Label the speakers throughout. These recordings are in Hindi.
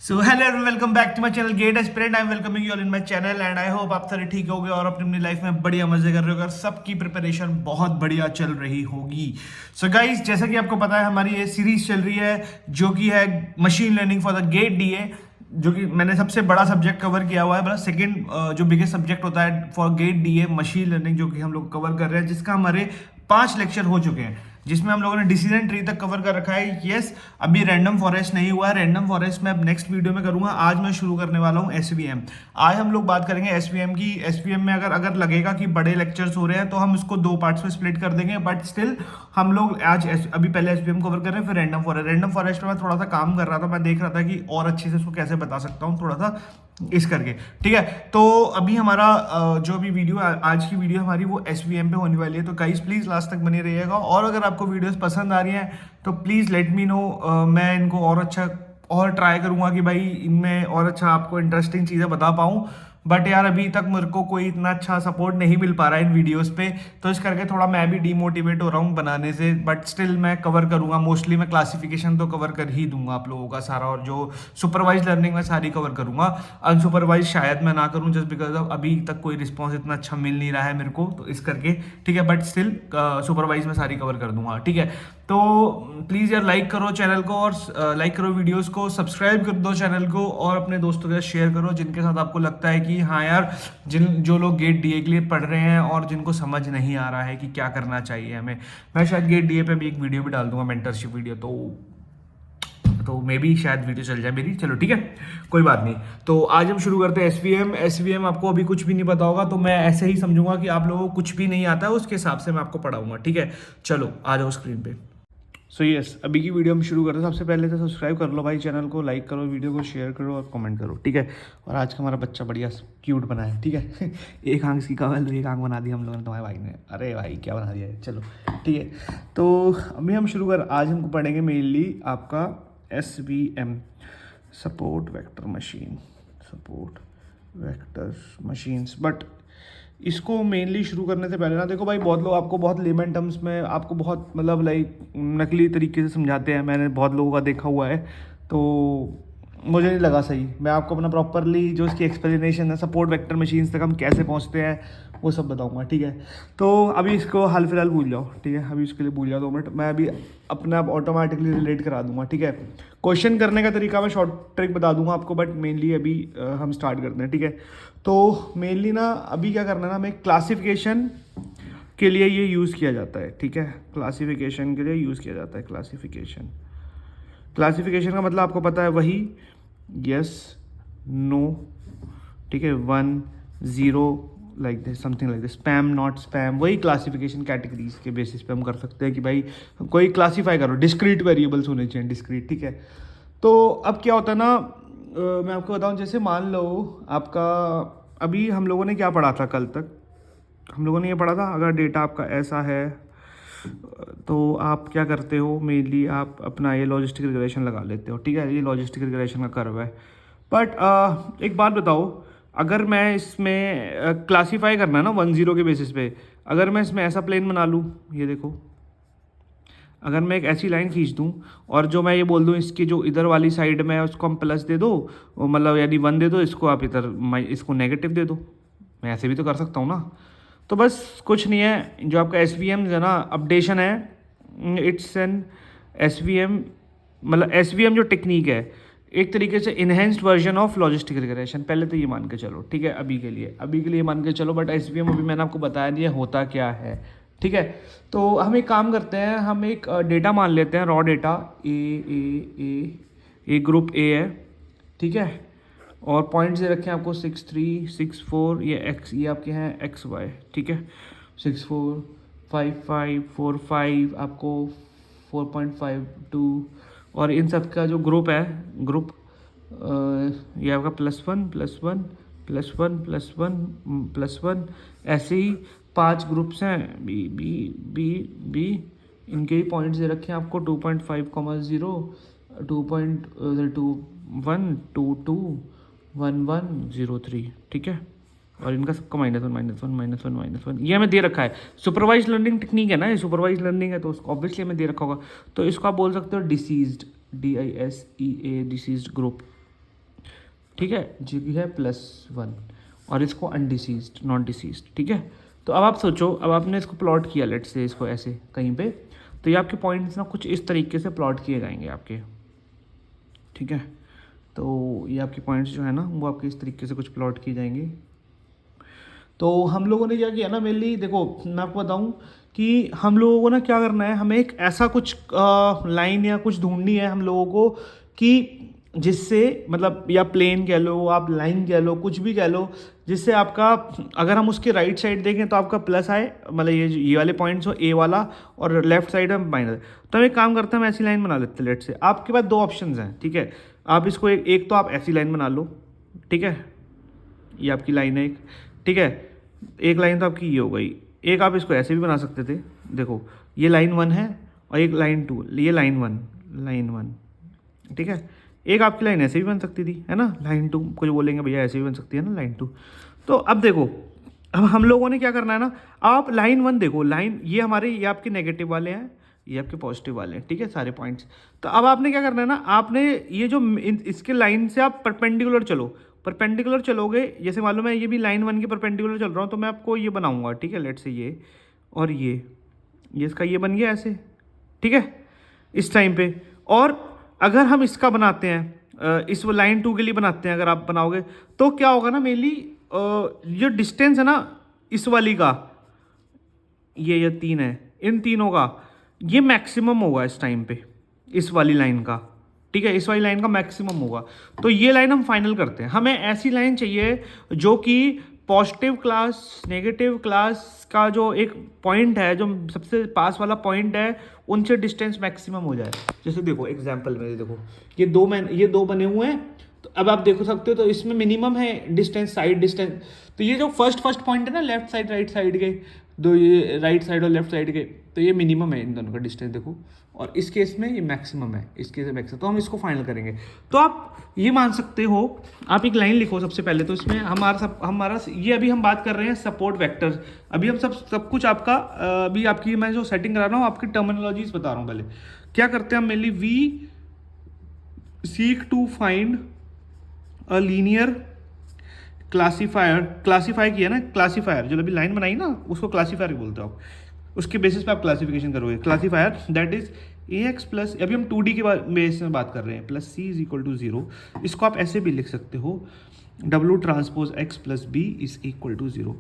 Speaker 1: So hello everyone, welcome back to my channel GATE aspirant. I am welcoming you all in my channel and I hope आप सारे ठीक होगे और अपनी लाइफ में बढ़िया मजे कर रहे हो और सबकी प्रिपरेशन बहुत बढ़िया चल रही होगी। सो गाइस, जैसा कि आपको पता है हमारी ये सीरीज चल रही है जो कि है machine learning for the GATE DA, जो कि मैंने सबसे बड़ा सब्जेक्ट कवर किया हुआ है। मतलब सेकंड जो बिगेस्ट सब्जेक्ट होता है for GATE DA machine learning, जो कि हम लोग कवर कर रहे हैं, जिसका हमारे 5 लेक्चर हो चुके हैं, जिसमें हम लोगों ने डिसीजन ट्री तक कवर कर रखा है। यस, अभी रैंडम फॉरेस्ट नहीं हुआ है। रैंडम फॉरेस्ट मैं अब नेक्स्ट वीडियो में करूंगा। आज मैं शुरू करने वाला हूं एसवीएम। आज हम लोग बात करेंगे एसवीएम की। एसवीएम में अगर अगर लगेगा कि बड़े लेक्चर्स हो रहे हैं तो हम उसको 2 पार्ट्स में स्प्लिट कर देंगे, बट स्टिल हम लोग आज अभी पहले एसवीएम कवर कर रहे हैं, फिर रैंडम फॉरेस्ट। रैंडम फॉरेस्ट में मैं थोड़ा सा काम कर रहा था, मैं देख रहा था कि और अच्छे से उसको कैसे बता सकता हूँ, थोड़ा सा इस करके। ठीक है, तो अभी हमारा जो अभी वीडियो आज की वीडियो हमारी वो एसवीएम पे होने वाली है। तो गाइस प्लीज लास्ट तक बने रहिएगा और अगर आपको वीडियोस पसंद आ रही हैं तो प्लीज लेट मी नो। मैं इनको और अच्छा और ट्राई करूंगा कि भाई इनमें और अच्छा आपको इंटरेस्टिंग चीजें बता पाऊं। बट यार अभी तक मेरे को कोई इतना अच्छा सपोर्ट नहीं मिल पा रहा है इन वीडियोस पे, तो इस करके थोड़ा मैं भी डीमोटिवेट हो रहा हूँ बनाने से। बट स्टिल मैं कवर करूंगा। मोस्टली मैं क्लासिफिकेशन तो कवर कर ही दूंगा आप लोगों का सारा, और जो सुपरवाइज लर्निंग में सारी कवर करूंगा। अनसुपरवाइज शायद मैं ना करूं जस्ट बिकॉज ऑफ अभी तक कोई रिस्पॉन्स इतना अच्छा मिल नहीं रहा है मेरे को, तो इस करके। ठीक है, बट स्टिल सुपरवाइज में सारी कवर कर दूंगा। ठीक है, तो प्लीज़ यार लाइक करो चैनल को और लाइक करो वीडियोस को, सब्सक्राइब कर दो चैनल को और अपने दोस्तों के साथ शेयर करो जिनके साथ आपको लगता है कि हाँ यार, जो लोग गेट डीए के लिए पढ़ रहे हैं और जिनको समझ नहीं आ रहा है कि क्या करना चाहिए हमें। मैं शायद गेट डीए पे भी एक वीडियो भी डाल दूंगा, मेंटरशिप वीडियो, तो मे बी शायद वीडियो चल जाए मेरी। चलो ठीक है, कोई बात नहीं। तो आज हम शुरू करते हैं एसवीएम। एसवीएम आपको अभी कुछ भी नहीं पता होगा, तो मैं ऐसे ही समझूंगा कि आप लोगों को कुछ भी नहीं आता है, उसके हिसाब से मैं आपको पढ़ाऊंगा। ठीक है, चलो आ जाओ स्क्रीन पे। सो यस, अभी की वीडियो हम शुरू करते हैं। सबसे पहले तो सब्सक्राइब कर लो भाई चैनल को, लाइक करो, वीडियो को शेयर करो और कमेंट करो। ठीक है, और आज का हमारा बच्चा बढ़िया क्यूट बना है। ठीक है एक आंख इसकी कवल, एक आंख बना दी हम लोगों ने तुम्हारे भाई ने। अरे भाई क्या बना दिया है। चलो ठीक है, तो अभी हम शुरू कर। आज हमको पढ़ेंगे मेनली आपका SVM, support vector machine, support vector machines. But इसको मेनली शुरू करने से पहले ना देखो भाई, बहुत लोग आपको बहुत लेमन टर्म्स में आपको बहुत मतलब लाइक नकली तरीके से समझाते हैं। मैंने बहुत लोगों का देखा हुआ है, तो मुझे नहीं लगा सही। मैं आपको अपना प्रॉपरली जो इसकी एक्सप्लेनेशन है सपोर्ट वेक्टर मशीन्स तक हम कैसे पहुंचते हैं वो सब बताऊंगा। ठीक है, तो अभी इसको हाल फिलहाल भूल जाओ। ठीक है, अभी इसके लिए भूल जाओ 2 मिनट, मैं अभी अपने आप ऑटोमेटिकली रिलेट करा दूंगा। ठीक है, क्वेश्चन करने का तरीका मैं शॉर्ट ट्रिक बता दूंगा आपको, बट मेनली अभी हम स्टार्ट करते हैं। ठीक है, तो मेनली ना अभी क्या करना है ना, हमें क्लासिफिकेशन के लिए ये यूज़ किया जाता है। ठीक है, क्लासिफिकेशन के लिए यूज़ किया जाता है। क्लासिफिकेशन क्लासिफिकेशन का मतलब आपको पता है, वही यस नो। ठीक है, 1 0 like this, something like this, spam not spam, वही क्लासिफिकेशन कैटेगरीज के बेसिस पे हम कर सकते हैं कि भाई कोई क्लासीफाई करो। डिस्क्रीट वेरिएबल्स होने चाहिए, डिस्क्रीट। ठीक है, तो अब क्या होता है ना, मैं आपको बताऊं, जैसे मान लो आपका अभी हम लोगों ने क्या पढ़ा था कल तक। हम लोगों ने ये पढ़ा था अगर डेटा आपका ऐसा है तो आप क्या करते हो, मेनली आप अपना ये लॉजिस्टिक रिग्रेशन लगा लेते हो। ठीक है, ये लॉजिस्टिक रिग्रेशन का कर्व है। बट एक बात बताओ, अगर मैं इसमें क्लासीफाई करना है ना 1 0 के बेसिस पे, अगर मैं इसमें ऐसा प्लेन बना लूँ, ये देखो, अगर मैं एक ऐसी लाइन खींच दूं और जो मैं ये बोल दूं इसकी जो इधर वाली साइड में है उसको हम प्लस दे दो, मतलब यानी 1 दे दो, इसको आप इधर इसको नेगेटिव दे दो, मैं ऐसे भी तो कर सकता हूँ ना। तो बस कुछ नहीं है, जो आपका SVM है ना, अपडेशन है, इट्स एन SVM, मतलब SVM जो टेक्निक है एक तरीके से enhanced version of logistic regression. पहले तो ये मान के चलो। ठीक है, अभी के लिए मान के चलो, बट SVM अभी मैंने आपको बताया नहीं है होता क्या है। ठीक है, तो हम एक काम करते हैं, हम एक डेटा मान लेते हैं, raw data A group A है। ठीक है, और पॉइंट्स दे रखे हैं आपको 6 3 6 4, ये एक्स, ये आपके हैं XY। ठीक है, 6 4 5 5 4 5, आपको 4.52, और इन सब का जो ग्रुप है, ग्रुप ये आपका +1 +1 +1 +1 +1, ऐसे ही 5 ग्रुप्स हैं, बी बी बी बी, इनके ही पॉइंट्स दे रखे हैं आपको 2.5,0 2.21 22 1103। ठीक है, और इनका सबका -1 ये हमें दे रखा है। सुपरवाइज लर्निंग टेक्निक है ना, ये सुपरवाइज लर्निंग है, तो उसको ऑब्वियसली हमें दे रखा होगा। तो इसको आप बोल सकते हो डिसीज्ड, DISEA, डिसीज्ड ग्रुप।
Speaker 2: ठीक है, जो कि है +1, और इसको अनडिसीज्ड, नॉन डिसीज्ड, ठीक है। तो अब आप सोचो, अब आपने इसको प्लॉट किया, लेट्स से इसको ऐसे कहीं पे, तो ये आपके पॉइंट्स ना कुछ इस तरीके से प्लॉट किए जाएंगे आपके, ठीक है। तो ये आपके पॉइंट्स जो है ना वो आपके इस तरीके से कुछ प्लॉट किए जाएंगे। तो हम लोगों ने क्या किया ना, मेनली देखो मैं आपको बताऊं कि हम लोगों को ना क्या करना है, हमें एक ऐसा कुछ लाइन या कुछ ढूंढनी है हम लोगों को कि जिससे मतलब, या प्लेन कह लो आप, लाइन कह लो, कुछ भी कह लो, जिससे आपका अगर हम उसके राइट साइड देखें तो आपका प्लस आए, मतलब ये वाले पॉइंट्स हो ए वाला, और लेफ्ट साइड में माइनस। तो हम एक काम करते हैं, हम ऐसी लाइन बना लेते हैं। लेट से आपके पास दो ऑप्शंस हैं, ठीक है। आप इसको एक तो आप ऐसी लाइन बना लो, ठीक है, ये आपकी लाइन है एक, ठीक है। एक लाइन तो आपकी ये हो गई, एक आप इसको ऐसे भी बना सकते थे, देखो ये लाइन 1 है और एक लाइन 2, ये लाइन 1, ठीक है। एक आपकी लाइन ऐसे भी बन सकती थी, है ना, लाइन 2, कुछ बोलेंगे भैया ऐसे भी बन सकती है ना लाइन 2। तो अब देखो, अब हम लोगों ने क्या करना है ना, आप लाइन 1 देखो, लाइन ये हमारे, ये आपके नेगेटिव वाले हैं, ये आपके पॉजिटिव वाले हैं, ठीक है, सारे पॉइंट्स। तो अब आपने क्या करना है ना, आपने ये जो इसके लाइन से आप परपेंडिकुलर चलो, परपेंडिकुलर चलोगे, जैसे मालूम है ये भी लाइन 1 के परपेंडिकुलर चल रहा हूँ, तो मैं आपको ये बनाऊंगा, ठीक है, लेट से ये और ये इसका ये बन गया ऐसे, ठीक है, इस टाइम पे। और अगर हम इसका बनाते हैं, इस लाइन 2 के लिए बनाते हैं, अगर आप बनाओगे तो क्या होगा ना, मेनली जो डिस्टेंस है ना इस वाली का, ये 3 है, इन तीनों का ये मैक्सिमम होगा इस टाइम पे, इस वाली लाइन का, ठीक है, इस वाली लाइन का मैक्सिमम होगा। तो ये लाइन हम फाइनल करते हैं, हमें ऐसी लाइन चाहिए जो कि पॉजिटिव क्लास, नेगेटिव क्लास का जो एक पॉइंट है, जो सबसे पास वाला पॉइंट है, उनसे डिस्टेंस मैक्सिमम हो जाए। जैसे देखो एग्जांपल में देखो, ये दो बने हुए हैं, तो अब आप देखो सकते हो, तो इसमें मिनिमम है डिस्टेंस, साइड डिस्टेंस। तो ये जो फर्स्ट पॉइंट है ना, लेफ्ट साइड राइट साइड के दो, ये राइट साइड और लेफ्ट साइड के, तो ये मिनिमम है इन दोनों का डिस्टेंस, देखो। और इस केस में ये मैक्सिमम है, इस केस में मैक्सिमम। तो हम इसको फाइनल करेंगे। तो आप ये मान सकते हो, आप एक लाइन लिखो सबसे पहले, तो इसमें हमारा ये अभी हम बात कर रहे हैं सपोर्ट वेक्टर्स। अभी हम सब कुछ आपका, अभी आपकी मैं जो सेटिंग करा रहा हूँ, आपकी टर्मिनोलॉजीज बता रहा हूँ। पहले क्या करते हैं हम, mainly we seek to find a linear classifier, classify किया ना, क्लासीफायर जो अभी लाइन बनाई ना, उसको क्लासीफायर बोलते हो आप, उसके बेसिस पे आप क्लासिफिकेशन करोगे। Classifier that is ax plus, अभी हम 2D के बेस में बात कर रहे हैं, plus c is equal to 0। इसको आप ऐसे भी लिख सकते हो, w transpose x plus b is equal to 0,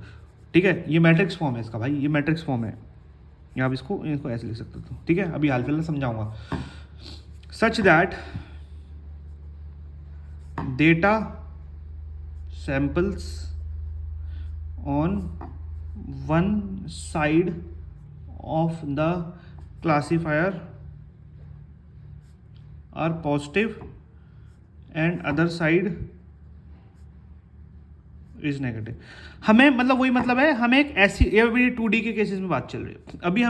Speaker 2: ठीक है। ये मैट्रिक्स फॉर्म है इसका भाई, ये मैट्रिक्स फॉर्म है, आप इसको ऐसे लिख सकते हो, ठीक है। अभी हाल फिलहाल समझाऊंगा। Such that data samples on one side of the classifier are positive and other side is negative. हमें मतलब वही मतलब है, हमें एक ऐसी, ये अभी 2D के केसेस में बात चल रही है, अभी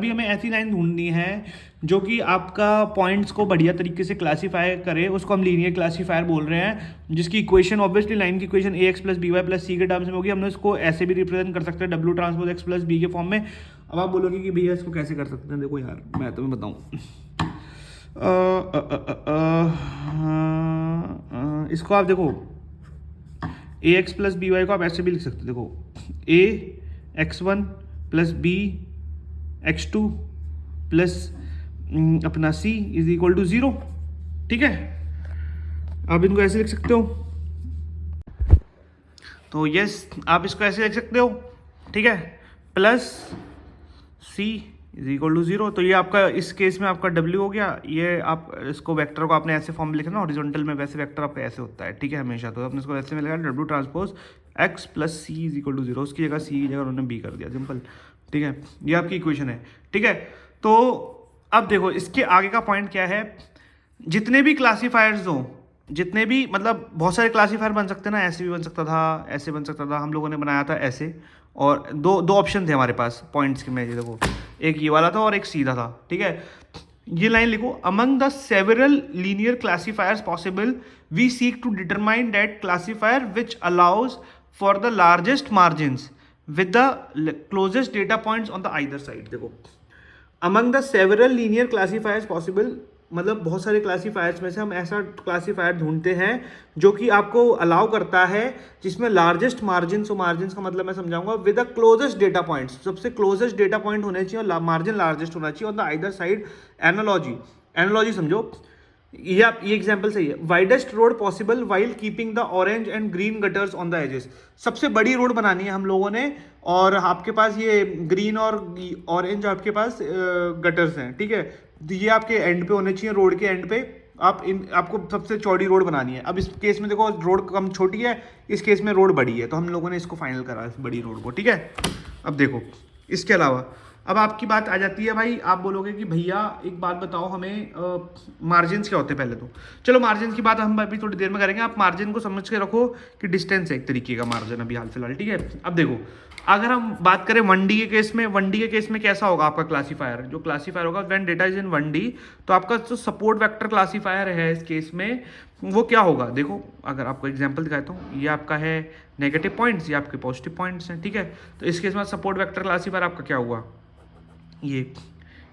Speaker 2: हमें ऐसी लाइन ढूंढनी है जो कि आपका पॉइंट्स को बढ़िया तरीके से क्लासीफाई करे, उसको हम लीनियर क्लासीफायर बोल रहे हैं, जिसकी इक्वेशन ऑब्वियसली लाइन की equation ax plus B Y plus C के टर्म्स में होगी। हमने इसको ऐसे भी रिप्रेजेंट कर सकते हैं w transpose x plus b के फॉर्म में। अब आप बोलोगे कि भैया इसको कैसे कर सकते हैं, देखो यार मैं तुम्हें बताऊँ, इसको आप देखो, a x plus B y को आप ऐसे भी लिख सकते हो, देखो a x1 plus b x2 plus अपना c इज इक्वल टू 0, ठीक है। आप इनको ऐसे लिख सकते हो, तो यस आप इसको ऐसे लिख सकते हो, ठीक है, plus c is equal to 0। तो ये आपका इस केस में आपका w हो गया। ये आप इसको वेक्टर को आपने ऐसे फॉर्म में लिखा ना, हॉरिजॉन्टल में, वैसे वेक्टर आपका ऐसे होता है, ठीक है, हमेशा। तो आपने इसको ऐसे में लिखा w transpose x plus C is equal to 0, उसकी जगह c की जगह उन्होंने b कर दिया, सिंपल, ठीक है। ये आपकी इक्वेशन है, ठीक है। तो अब देखो इसके आगे का पॉइंट क्या है, जितने भी क्लासीफायर्स हो, जितने भी मतलब बहुत सारे क्लासीफायर बन सकते हैं ना, ऐसे भी बन सकता था, ऐसे बन सकता था, हम लोगों ने बनाया था ऐसे, और दो ऑप्शन थे हमारे पास पॉइंट्स के में, ये देखो एक ये वाला था और एक सीधा था, ठीक है। ये लाइन लिखो, among the several linear classifiers possible we seek to determine that classifier which allows for the largest margins with the closest data points on the either side. देखो among the several linear classifiers possible,
Speaker 1: मतलब बहुत सारे क्लासीफायर्स में से हम ऐसा क्लासीफायर ढूंढते हैं जो कि आपको अलाउ करता है, जिसमें लार्जेस्ट मार्जिन, सो मार्जिन का मतलब मैं समझाऊंगा, with the closest data points, सबसे क्लोजेस्ट डेटा पॉइंट होने चाहिए और मार्जिन लार्जेस्ट होना चाहिए on the either side. Analogy समझो, ये एग्जांपल सही है। Widest road possible while keeping the orange and green gutters on the edges. सबसे बड़ी रोड बनानी है हम लोगों ने, और आपके पास ये ग्रीन और ऑरेंज आपके पास गटर्स हैं, ठीक है, ये आपके एंड पे होने चाहिए, रोड के एंड पे। आपको सबसे चौड़ी रोड बनानी है। अब इस केस में देखो रोड कम छोटी है, इस केस में रोड बड़ी है, तो हम लोगों ने इसको फाइनल करा इस बड़ी रोड को, ठीक है। अब देखो इसके अलावा अब आपकी बात आ जाती है भाई, आप बोलोगे कि भैया एक बात बताओ हमें, मार्जिन्स क्या होते हैं। पहले तो चलो मार्जिन की बात हम अभी थोड़ी देर में करेंगे, आप मार्जिन को समझ के रखो कि डिस्टेंस है एक तरीके का मार्जिन अभी हाल फिलहाल, ठीक है। अब देखो अगर हम बात करें 1D के केस में, 1D के केस में कैसा होगा आपका क्लासीफायर, जो क्लासीफायर होगा when data is in 1D, तो आपका जो सपोर्ट वेक्टर क्लासीफायर है इस केस में वो क्या होगा। देखो अगर आपको एग्जांपल दिखाता हूँ, ये आपका है नेगेटिव पॉइंट्स, ये आपके पॉजिटिव पॉइंट्स हैं, ठीक है। तो इस केस में सपोर्ट वेक्टर क्लासीफायर आपका क्या हुआ, ये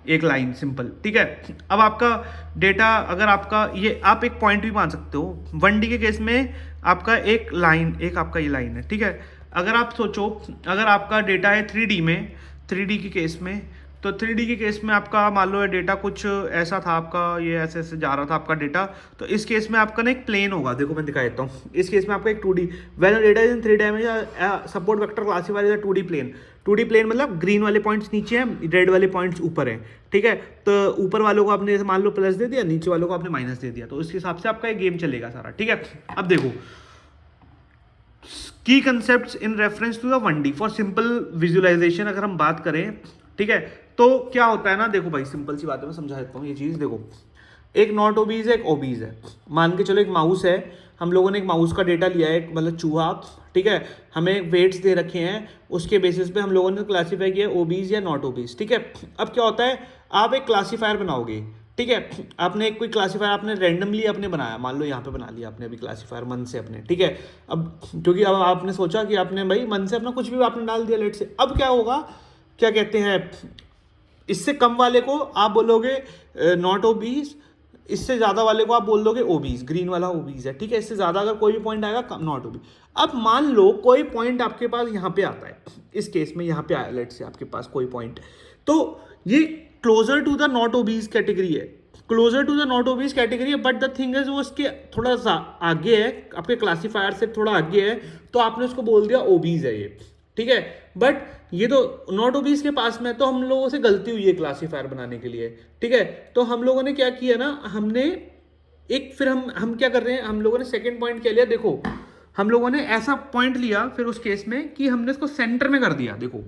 Speaker 1: एक लाइन सिंपल, ठीक है। अब आपका डेटा अगर आपका ये आप एक पॉइंट भी मान सकते हो, 1D के केस में आपका एक लाइन, एक आपका ये लाइन है, ठीक है। अगर आप सोचो अगर आपका डेटा है 3D में, 3D के केस में, तो 3D के केस में आपका मान लो डेटा कुछ ऐसा था, आपका ये ऐसे ऐसे जा रहा था आपका डेटा, तो इस केस में आपका ना एक प्लेन होगा। देखो मैं दिखा देता हूँ, इस केस में आपका एक 2D when data is in 3 dimension support vector classifier is a 2D plane. 2D plane मतलब ग्रीन वाले पॉइंट्स नीचे हैं, रेड वाले पॉइंट्स ऊपर हैं, ठीक है। तो ऊपर वालों को आपने मान लो प्लस दे दिया, नीचे वालों को आपने माइनस दे दिया, तो इसके हिसाब से आपका ये गेम चलेगा सारा, ठीक है। अब देखो की concepts in reference to the 1D for simple visualization अगर हम बात करें, ठीक है, तो क्या होता है ना, देखो भाई सिंपल सी बात है, मैं समझा देता हूँ ये चीज़। देखो एक नॉट ओबीज है, एक ओबीज है। मान के चलो एक माउस है, हम लोगों ने एक माउस का डेटा लिया है, मतलब चूहा, ठीक है, हमें वेट्स दे रखे हैं, उसके बेसिस पे हम लोगों ने क्लासीफाई किया ओबीज या नॉट ओबीज, ठीक है। अब क्या होता है, आप एक क्लासीफायर बनाओगे, ठीक है, आपने एक कोई क्लासीफायर आपने रैंडमली आपने बनाया, मान लो यहाँ पे बना लिया आपने अभी क्लासीफायर मन से अपने, ठीक है। अब क्योंकि अब आपने सोचा कि आपने भाई मन से अपना कुछ भी आपने डाल दिया लेट से, अब क्या होगा, क्या कहते हैं, इससे कम वाले को आप बोलोगे नॉट ओबीज, इससे ज़्यादा वाले को आप बोल दोगे ओबीज, ग्रीन वाला ओबीज है, ठीक है। इससे ज़्यादा अगर कोई भी पॉइंट आएगा नॉट ओबीज। अब मान लो कोई पॉइंट आपके पास यहाँ पे आता है, इस केस में यहाँ पे आया लेट से आपके पास कोई पॉइंट, तो ये closer to the not obese category है, closer to the not obese category है, बट द थिंग इज वो उसके थोड़ा सा आगे है, आपके क्लासीफायर से थोड़ा आगे है, तो आपने उसको बोल दिया ओबीज है ये, ठीक है। बट ये तो नॉट ओबीज के पास में, तो हम लोगों से गलती हुई है क्लासीफायर बनाने के लिए, ठीक है। तो हम लोगों ने क्या किया ना, हमने एक फिर हम क्या कर रहे हैं, हम लोगों ने सेकंड पॉइंट क्या लिया, देखो हम लोगों ने ऐसा पॉइंट लिया फिर उस केस में कि हमने इसको सेंटर में कर दिया। देखो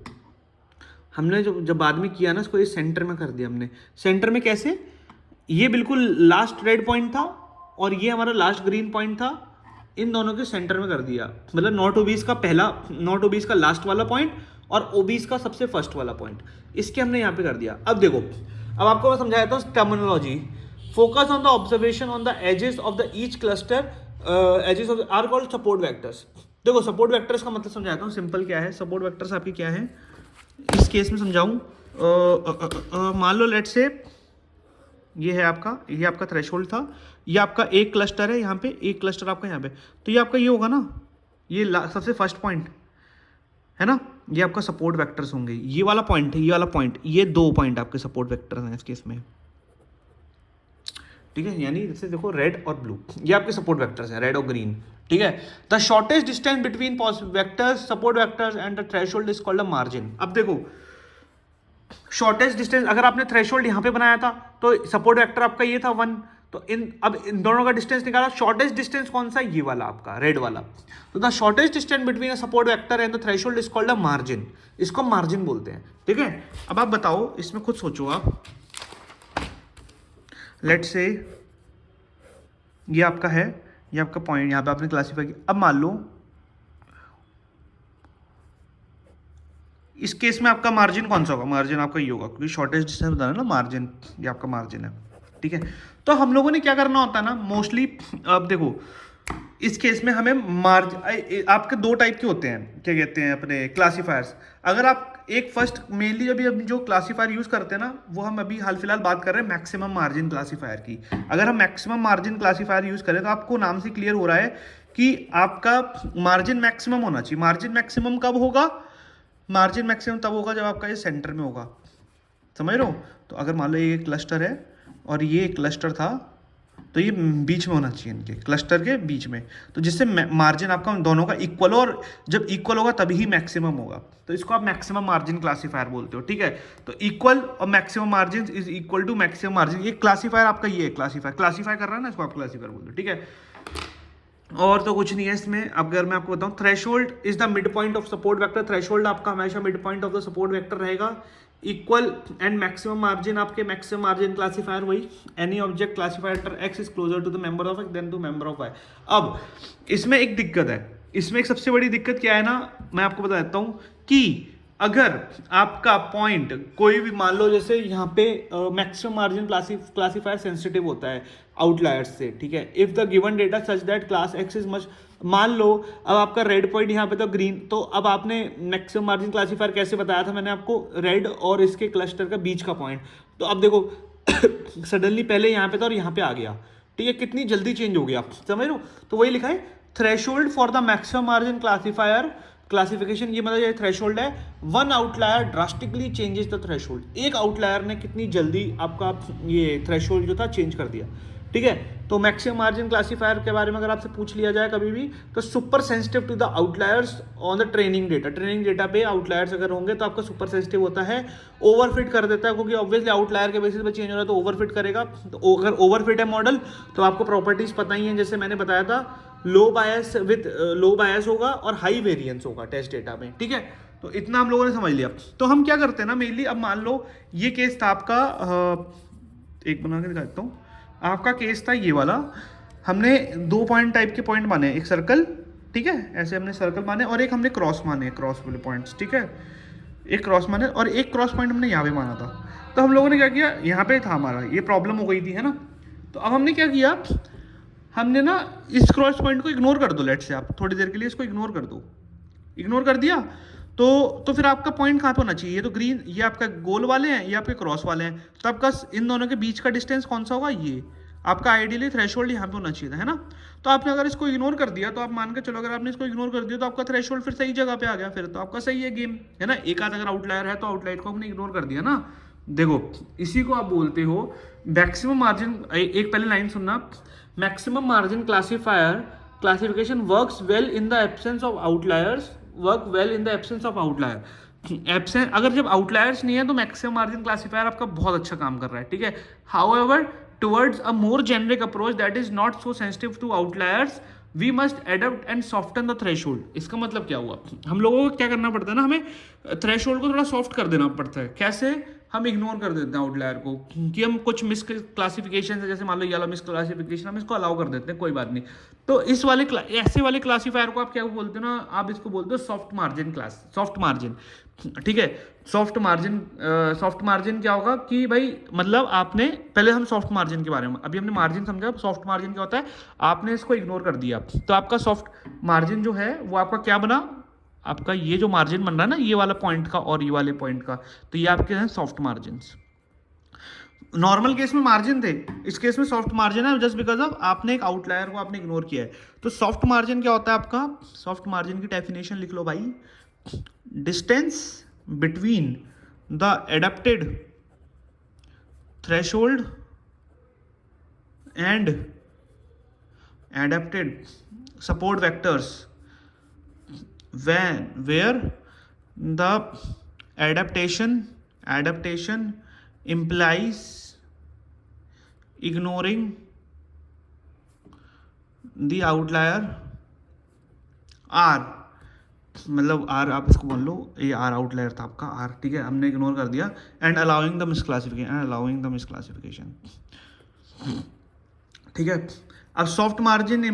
Speaker 1: हमने जब बाद में किया ना, इसको ये सेंटर में कर दिया हमने। सेंटर में कैसे, ये बिल्कुल लास्ट रेड पॉइंट था और ये हमारा लास्ट ग्रीन पॉइंट था, इन दोनों के सेंटर में कर दिया। मतलब नॉट ओबीज का पहला, नॉट ओबीज का लास्ट वाला पॉइंट और ओबीज का सबसे फर्स्ट वाला पॉइंट, इसके हमने यहाँ पे कर दिया। अब देखो, अब आपको मैं समझाया था terminology. Focus on the observation on the edges of the each cluster, edges of are called support vectors. देखो सपोर्ट वेक्टर्स का मतलब समझाता हूँ, सिंपल क्या है सपोर्ट वेक्टर्स आपके क्या है, इस केस में समझाऊँ, मान लो लेट से ये है आपका, ये आपका थ्रेशोल्ड था, ये आपका एक क्लस्टर है यहाँ पे, एक क्लस्टर आपका यहाँ पे, तो ये आपका ये होगा ना, ये सबसे फर्स्ट पॉइंट है ना, ये आपका सपोर्ट वेक्टर्स होंगे। ये वाला पॉइंट है, ये वाला पॉइंट, ये दो पॉइंट आपके सपोर्ट वेक्टर्स हैं इस केस में, ठीक है। यानी जैसे देखो रेड और ब्लू, ये आपके सपोर्ट वेक्टर्स हैं, रेड और ग्रीन, ठीक है। The shortest distance between vectors, support vectors and the threshold is called a margin. अब देखो शॉर्टेस्ट डिस्टेंस, अगर आपने थ्रेशोल्ड यहाँ पे बनाया था तो सपोर्ट वेक्टर आपका ये था 1, तो अब इन दोनों का डिस्टेंस निकाला, शॉर्टेस्ट डिस्टेंस कौन सा, ये वाला आपका रेड वाला। तो the shortest distance between a support vector and the threshold is called a margin, इसको मार्जिन बोलते हैं, ठीक है। अब आप बताओ, इसमें खुद सोचो आप, लेट से ये आपका है, ये आपका पॉइंट यहाँ पे आपने क्लासीफाई किया। अब मान लो इस केस में आपका मार्जिन कौन सा होगा, मार्जिन आपका ये होगा, क्योंकि शॉर्टेस्ट डिस्टेंस बताना ना मार्जिन, ये आपका मार्जिन है, ठीक है। तो हम लोगों ने क्या करना होता है ना मोस्टली, अब देखो इस केस में हमें आपके दो टाइप के होते हैं, क्या कहते हैं अपने क्लासीफायर्स। अगर आप एक फर्स्ट मेनली अभी हम जो क्लासीफायर यूज करते हैं ना, वो हम अभी हाल फिलहाल बात कर रहे हैं मैक्सिमम मार्जिन क्लासीफायर की। अगर हम मैक्सिमम मार्जिन क्लासीफायर यूज करें तो आपको नाम से क्लियर हो रहा है कि आपका मार्जिन मैक्सिमम होना चाहिए। मार्जिन मैक्सिमम कब होगा? मार्जिन मैक्सिमम तब होगा जब आपका ये सेंटर में होगा, समझ रहे हो? तो अगर मान लो ये क्लस्टर है और ये क्लस्टर था, तो ये बीच में होना चाहिए, इनके क्लस्टर के बीच में, तो जिससे मार्जिन आपका दोनों का इक्वल हो, और जब इक्वल होगा तभी ही मैक्सिमम होगा। तो इसको आप मैक्सिमम मार्जिन क्लासीफायर बोलते हो, ठीक है? तो इक्वल और maximum margin is equal to maximum margin. ये क्लासीफायर आपका, ये क्लासीफायर कर रहा है ना, इसको आप क्लासीफायर बोलते हो, ठीक है? और तो कुछ नहीं है इसमें। अब अगर मैं आपको बताऊं, threshold is the mid point of support vector. Threshold आपका हमेशा mid point of the support vector रहेगा। इक्वल एंड मैक्सिमम मार्जिन, आपके मैक्सिमम मार्जिन क्लासीफायर वही, any object classifier x is closer to the member of x than to member of y. अब इसमें एक दिक्कत है, इसमें एक सबसे बड़ी दिक्कत क्या है ना, मैं आपको बता देता हूं कि अगर आपका पॉइंट कोई भी, मान लो जैसे यहाँ पे मैक्सिमम मार्जिन क्लासीफायर सेंसिटिव होता है आउटलायर्स से, ठीक है? If the given data such that class x is much, मान लो अब आपका रेड पॉइंट यहाँ पे तो ग्रीन, तो अब आपने मैक्सिमम मार्जिन क्लासीफायर कैसे बताया था मैंने आपको, रेड और इसके क्लस्टर का बीच का पॉइंट। तो अब देखो सडनली पहले यहाँ पे था और यहाँ पे आ गया, ठीक है? कितनी जल्दी चेंज हो गया, समझ लो? तो वही लिखा है threshold for the maximum margin classification. ये मतलब ये थ्रेशोल्ड है, one outlier drastically changes the threshold. एक आउटलायर ने कितनी जल्दी आपका ये थ्रेशोल्ड जो था चेंज कर दिया, ठीक है? तो मैक्सिमम मार्जिन क्लासीफायर के बारे में अगर आपसे पूछ लिया जाए कभी भी, तो super sensitive to the outliers on the training data. Training data पे आउटलायर्स अगर होंगे तो आपका सुपर सेंसिटिव होता है, ओवरफिट कर देता है, क्योंकि ऑब्वियसली आउटलायर के बेसिस पे चेंज हो रहा है तो ओवरफिट करेगा। तो अगर ओवरफिट है मॉडल, तो आपको प्रॉपर्टीज पता ही है, जैसे मैंने बताया था, लो बायस विद लो बायस होगा और हाई वेरिएंस होगा टेस्ट डेटा में, ठीक है? तो इतना हम लोगों ने समझ लिया। तो हम क्या करते हैं ना मेनली, अब मान लो ये केस था आपका, एक बना के दिखा देता हूँ। आपका केस था ये वाला, हमने दो पॉइंट टाइप के पॉइंट माने, एक सर्कल, ठीक है? ऐसे हमने सर्कल माने, और एक हमने क्रॉस माने, क्रॉस वाले पॉइंट्स, ठीक है? एक क्रॉस माने और एक क्रॉस पॉइंट हमने यहाँ पे माना था। तो हम लोगों ने क्या किया, यहाँ पे था हमारा, ये प्रॉब्लम हो गई थी, है ना? तो अब हमने क्या किया, हमने ना इस क्रॉस पॉइंट को इग्नोर कर दो, लेट से आप थोड़ी देर के लिए इसको इग्नोर कर दो। इग्नोर कर दिया तो फिर आपका पॉइंट कहाँ पे होना चाहिए? ये तो ग्रीन, ये आपका गोल वाले हैं, ये आपके क्रॉस वाले हैं, तो आपका इन दोनों के बीच का डिस्टेंस कौन सा होगा? ये आपका आइडियली थ्रेशोल्ड यहाँ पे होना चाहिए था, है ना? तो आपने अगर इसको इग्नोर कर दिया, तो आप मान के चलो अगर आपने इसको इग्नोर कर दिया तो आपका थ्रेशोल्ड फिर सही जगह पे आ गया, फिर तो आपका सही है गेम, है ना? एक आध अगर आउटलायर है तो आउटलायर को हमने इग्नोर कर दिया ना। देखो इसी को आप बोलते हो मैक्सिमम मार्जिन। एक पहले लाइन सुनना, maximum margin classification works well in the absence of outliers, work well in the absence of outlier. Absence, अगर जब आउटलायर्स नहीं है तो मैक्सिमम मार्जिन क्लासीफायर आपका बहुत अच्छा काम कर रहा है, ठीक है? However towards a more generic approach that is not so sensitive to outliers, we must adapt and soften the threshold. इसका मतलब क्या हुआ, हम लोगों को क्या करना पड़ता है ना, हमें थ्रेशोल्ड को थोड़ा सॉफ्ट कर देना पड़ता है। कैसे? हम इग्नोर कर देते हैं आउटलायर को, कि हम कुछ मिस क्लासिफिकेशन है, जैसे मान लो ये वाला मिस क्लासिफिकेशन, हम इसको अलाउ कर देते हैं, कोई बात नहीं। तो इस वाले ऐसे वाले क्लासीफायर को आप क्या बोलते हो ना, आप इसको बोलते हो soft margin class, soft margin, ठीक है? सॉफ्ट मार्जिन क्या होगा कि भाई, मतलब आपने पहले, हम सॉफ्ट मार्जिन के बारे में अभी हमने मार्जिन समझा, सॉफ्ट मार्जिन क्या होता है, आपने इसको इग्नोर कर दिया, तो आपका सॉफ्ट मार्जिन जो है वो आपका क्या बना, आपका ये जो मार्जिन बन रहा है ना, ये वाला पॉइंट का और ये वाले पॉइंट का, तो ये आपके हैं सॉफ्ट मार्जिन। नॉर्मल केस में मार्जिन थे, इस केस में सॉफ्ट मार्जिन है, जस्ट बिकॉज ऑफ आपने एक आउटलायर को आपने इग्नोर किया है। तो सॉफ्ट मार्जिन क्या होता है आपका? सॉफ्ट मार्जिन की डेफिनेशन लिख लो भाई, distance between the adapted threshold and adapted support vectors where the adaptation implies ignoring the outlier R, मतलब R आप इसको बोल लो, ये R आउटलायर था आपका R, ठीक है? हमने इग्नोर कर दिया, एंड अलाउइंग द मिसक्लासिफिकेशन, ठीक है? अब सॉफ्ट मार्जिन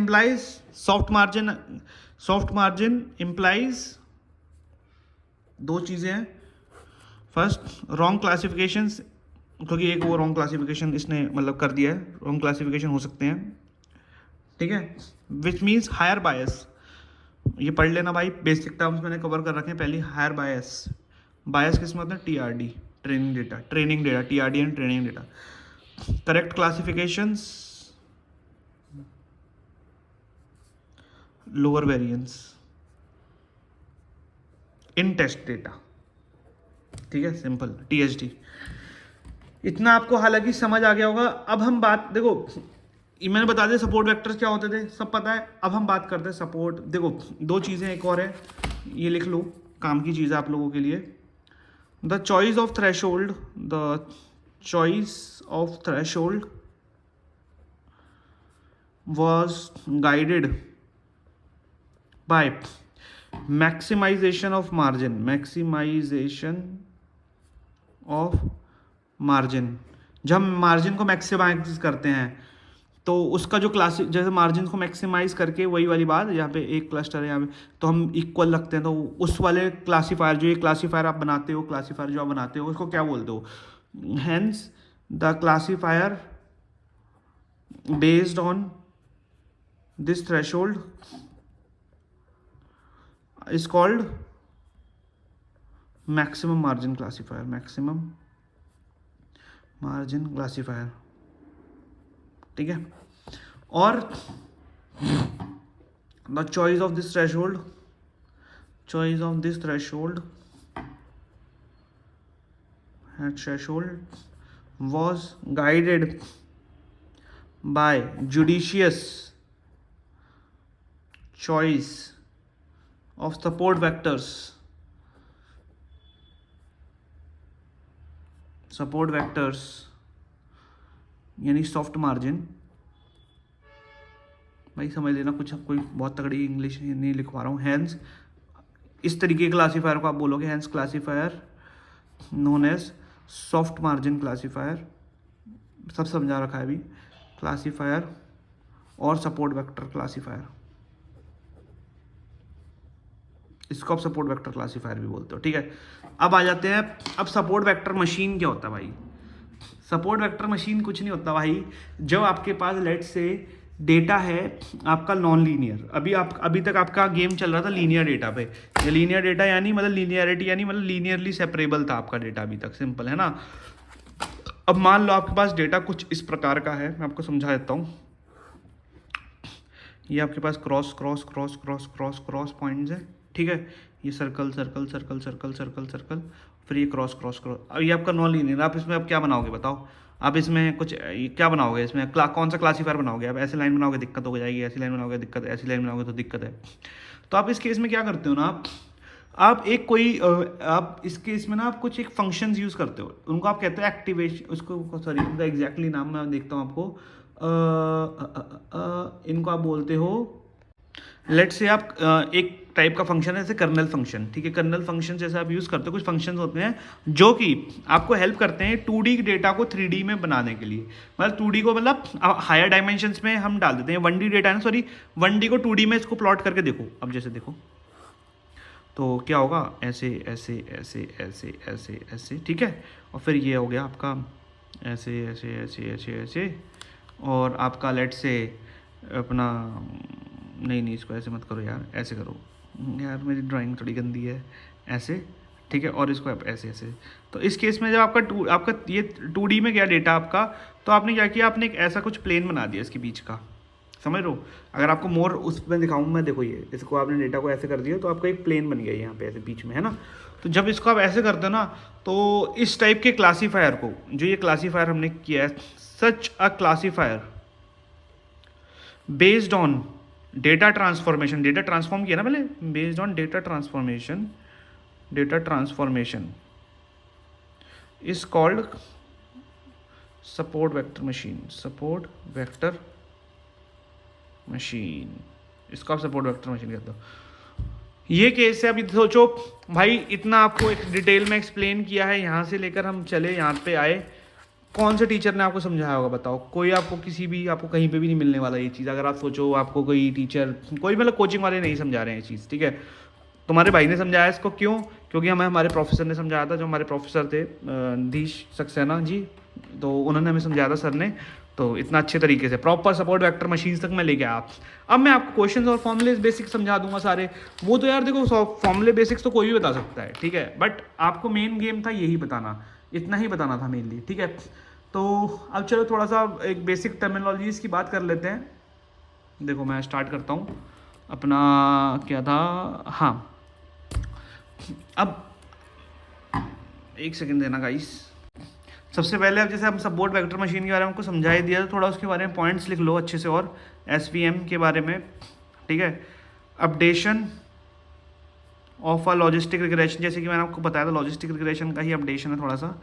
Speaker 1: इम्प्लाइज दो चीज़ें हैं। फर्स्ट रॉन्ग क्लासिफिकेशन, क्योंकि एक वो रॉन्ग क्लासिफिकेशन इसने मतलब कर दिया है, रॉन्ग क्लासिफिकेशन हो सकते हैं, ठीक है? विच मीन्स हायर बायस, ये पढ़ लेना भाई, बेसिक टर्म्स मैंने कवर कर रखे हैं पहले। हायर बायस बायस किस में होता है? TRD, training data, TRD and training data. Correct classifications, lower variance in test data, ठीक है, सिंपल THD। इतना आपको हालांकि समझ आ गया होगा। अब हम बात, देखो ये मैंने बता दिया सपोर्ट वेक्टर्स क्या होते थे, सब पता है। अब हम बात करते हैं सपोर्ट। देखो दो चीज़ें एक और है, ये लिख लो, काम की चीज़ है आप लोगों के लिए। The choice of threshold, the choice of threshold was guided by maximization of margin। जब हम मार्जिन को मैक्सिमाइज करते हैं तो उसका जो क्लास, जैसे मार्जिन को मैक्सिमाइज करके, वही वाली बात, यहाँ पे एक क्लस्टर है यहाँ पे, तो हम इक्वल रखते हैं, तो उस वाले क्लासीफायर, जो ये क्लासीफायर आप बनाते हो, क्लासीफायर जो आप बनाते हो उसको क्या बोलते हो? Hence the classifier based on this threshold is called maximum margin classifier, ठीक है। और the choice of this threshold was guided by judicious choice of support vectors यानी सॉफ्ट मार्जिन। भाई समझ लेना, कुछ कोई बहुत तगड़ी इंग्लिश नहीं लिखवा रहा हूँ। हैंस इस तरीके के क्लासीफायर को आप बोलोगे, hence classifier known as soft margin classifier. सब समझा रखा है अभी, क्लासीफायर और सपोर्ट वेक्टर क्लासीफायर, इसको आप सपोर्ट वेक्टर क्लासीफायर भी बोलते हो, ठीक है। अब आ जाते हैं, अब सपोर्ट वेक्टर मशीन क्या होता है भाई? सपोर्ट वेक्टर मशीन कुछ नहीं होता भाई। जब आपके पास लेट से डेटा है आपका नॉन लीनियर, अभी तक आपका गेम चल रहा था लीनियर डेटा पे। ये लीनियर डेटा यानी मतलब लीनियरिटी, यानी मतलब लीनियरली सेपरेबल था आपका डेटा अभी तक, सिंपल है ना। अब मान लो आपके पास डेटा कुछ इस प्रकार का है, मैं आपको समझा देता हूँ। ये आपके पास क्रॉस पॉइंट्स है, ठीक है। ये सर्कल, फिर ये क्रॉस। अब ये आपका नॉन लीनियर। आप इसमें अब क्या बनाओगे बताओ? आप इसमें कुछ क्या बनाओगे? इसमें कौन सा क्लासीफायर बनाओगे? आप ऐसे लाइन बनाओगे दिक्कत हो जाएगी, ऐसी लाइन बनाओगे दिक्कत, ऐसी लाइन बनाओगे तो दिक्कत है। तो आप इस केस में क्या करते हो ना, आप इस केस में ना आप कुछ एक फंक्शंस यूज़ करते हो, उनको आप कहते हो एक्टिवेशन, उसको सॉरी उनका एग्जैक्टली नाम मैं देखता हूँ आपको। इनको आप बोलते हो, लेट से आप एक टाइप का फंक्शन है जैसे कर्नल फंक्शन, ठीक है। कर्नल फंक्शन जैसे आप यूज़ करते हो, कुछ फंक्शंस होते हैं जो कि आपको हेल्प करते हैं 2D डेटा को 3D में बनाने के लिए। मतलब 2D को मतलब हायर डायमेंशंस में हम डाल देते हैं, 1D डेटा है, सॉरी 1D को 2D में इसको प्लॉट करके देखो। अब जैसे देखो तो क्या होगा, ऐसे ऐसे ऐसे ऐसे ऐसे ऐसे, ठीक है। और फिर ये हो गया आपका ऐसे ऐसे ऐसे ऐसे ऐसे, और आपका लेट से अपना, नहीं इसको ऐसे मत करो यार, ऐसे करो यार, मेरी ड्राइंग थोड़ी गंदी है, ऐसे, ठीक है। और इसको आप ऐसे ऐसे। तो इस केस में जब आपका ये 2D में गया डेटा आपका, तो आपने क्या किया, आपने एक ऐसा कुछ प्लेन बना दिया इसके बीच का, समझ रहे हो। अगर आपको मोर उसमें दिखाऊँ मैं, देखो ये इसको आपने डेटा को ऐसे कर दिया तो आपका एक प्लेन बन गया यहाँ पे ऐसे बीच में, है ना। तो जब इसको आप ऐसे करते हो ना, तो इस टाइप के क्लासीफायर को, जो ये क्लासीफायर हमने किया है, such a classifier based on data transformation, data transform किया ना पहले, based on data transformation is called support vector machine, इसको आप सपोर्ट वेक्टर मशीन कहते हो। ये केस है। अभी सोचो भाई, इतना आपको एक डिटेल में एक्सप्लेन किया है, यहाँ से लेकर हम चले यहाँ पे आए, कौन से टीचर ने आपको समझाया होगा बताओ? कोई आपको आपको कहीं पे भी नहीं मिलने वाला ये चीज़। अगर आप सोचो आपको कोई टीचर, कोई मतलब कोचिंग वाले नहीं समझा रहे हैं ये चीज़, ठीक है। तुम्हारे भाई ने समझाया इसको, क्यों? क्योंकि हमारे प्रोफेसर ने समझाया था, जो हमारे प्रोफेसर थे धीश सक्सेना जी, तो उन्होंने हमें समझाया था सर ने।
Speaker 2: तो इतना अच्छे तरीके से प्रॉपर सपोर्ट वेक्टर मशीन्स तक मैं लेके आया। अब मैं आपको क्वेश्चंस और फॉर्मूले बेसिक्स समझा दूंगा सारे। वो तो यार देखो फॉर्मूले बेसिक्स तो कोई भी बता सकता है, ठीक है, बट आपको मेन गेम था यही बताना, इतना ही बताना था मेनली, ठीक है। तो अब चलो थोड़ा सा एक बेसिक टर्मिनोलॉजीज़ की बात कर लेते हैं। देखो मैं स्टार्ट करता हूँ अपना, क्या था, हाँ, अब एक सेकंड देना गाइस। सबसे पहले अब जैसे हम सपोर्ट वेक्टर मशीन के बारे में आपको समझा ही दिया, तो थोड़ा उसके बारे में पॉइंट्स लिख लो अच्छे से, और एसवीएम के बारे में, ठीक है। Updation of a logistic regression, जैसे कि मैंने आपको बताया था लॉजिस्टिक रिग्रेशन का ही अपडेशन है थोड़ा सा,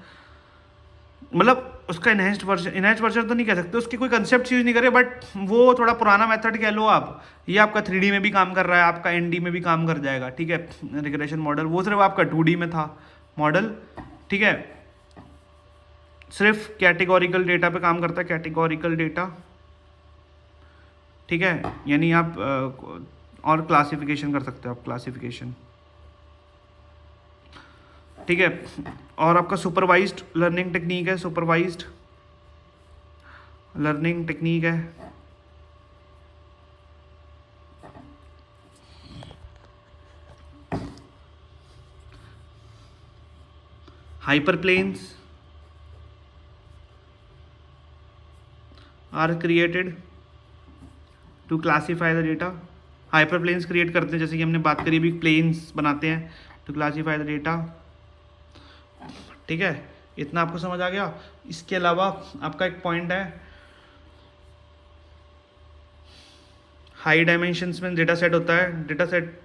Speaker 2: मतलब उसका इनहेंस्ड वर्जन तो नहीं कह सकते, उसके कोई कंसेप्ट यूज नहीं करे, बट वो थोड़ा पुराना मेथड कह लो आप। ये आपका 3D में भी काम कर रहा है, आपका ND में भी काम कर जाएगा, ठीक है। रिग्रेशन मॉडल वो सिर्फ आपका 2D में था मॉडल, ठीक है। सिर्फ कैटेगोरिकल डेटा पे काम करता है, कैटेगोरिकल डेटा, ठीक है, यानी आप और क्लासिफिकेशन कर सकते हो आप, क्लासिफिकेशन, ठीक है। और आपका सुपरवाइज्ड लर्निंग टेक्निक है, सुपरवाइज्ड लर्निंग टेक्निक है, hyper planes are created to classify the data. Hyper planes create करते हैं, जैसे कि हमने बात करी अभी, प्लेन्स बनाते हैं टू क्लासीफाई द डेटा, ठीक है। इतना आपको समझ आ गया। इसके अलावा आपका एक पॉइंट है, हाई डायमेंशंस में डेटा सेट होता है, data set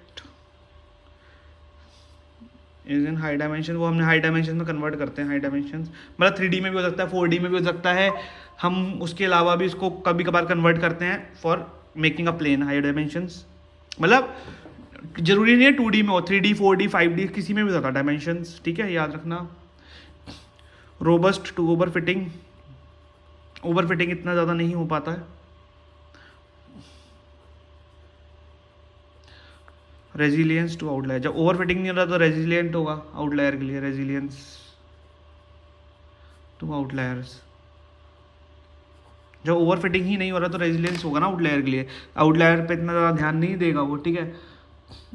Speaker 2: is in high dimension, वो हमने हाई डायमेंशन में कन्वर्ट करते हैं। हाई डायमेंशन मतलब 3D में भी हो सकता है, 4D में भी हो सकता है, हम उसके अलावा भी इसको कभी कभार कन्वर्ट करते हैं for making a plane. High dimensions मतलब जरूरी नहीं है 2D में हो, 3D 4D 5D किसी में भी होता है डायमेंशंस, ठीक है, याद रखना। Robust to over fitting, over fitting इतना ज़्यादा नहीं हो पाता है। रेजिलियंस टू आउटलायर, जब ओवर फिटिंग नहीं हो रहा तो रेजिलियंट होगा आउटलायर के लिए, रेजिलियंस टू आउटलायर्स। जब ओवर फिटिंग ही नहीं हो रहा तो रेजिलियंस होगा ना आउटलायर के लिए, आउटलायर पे इतना ज़्यादा ध्यान नहीं देगा वो, ठीक है।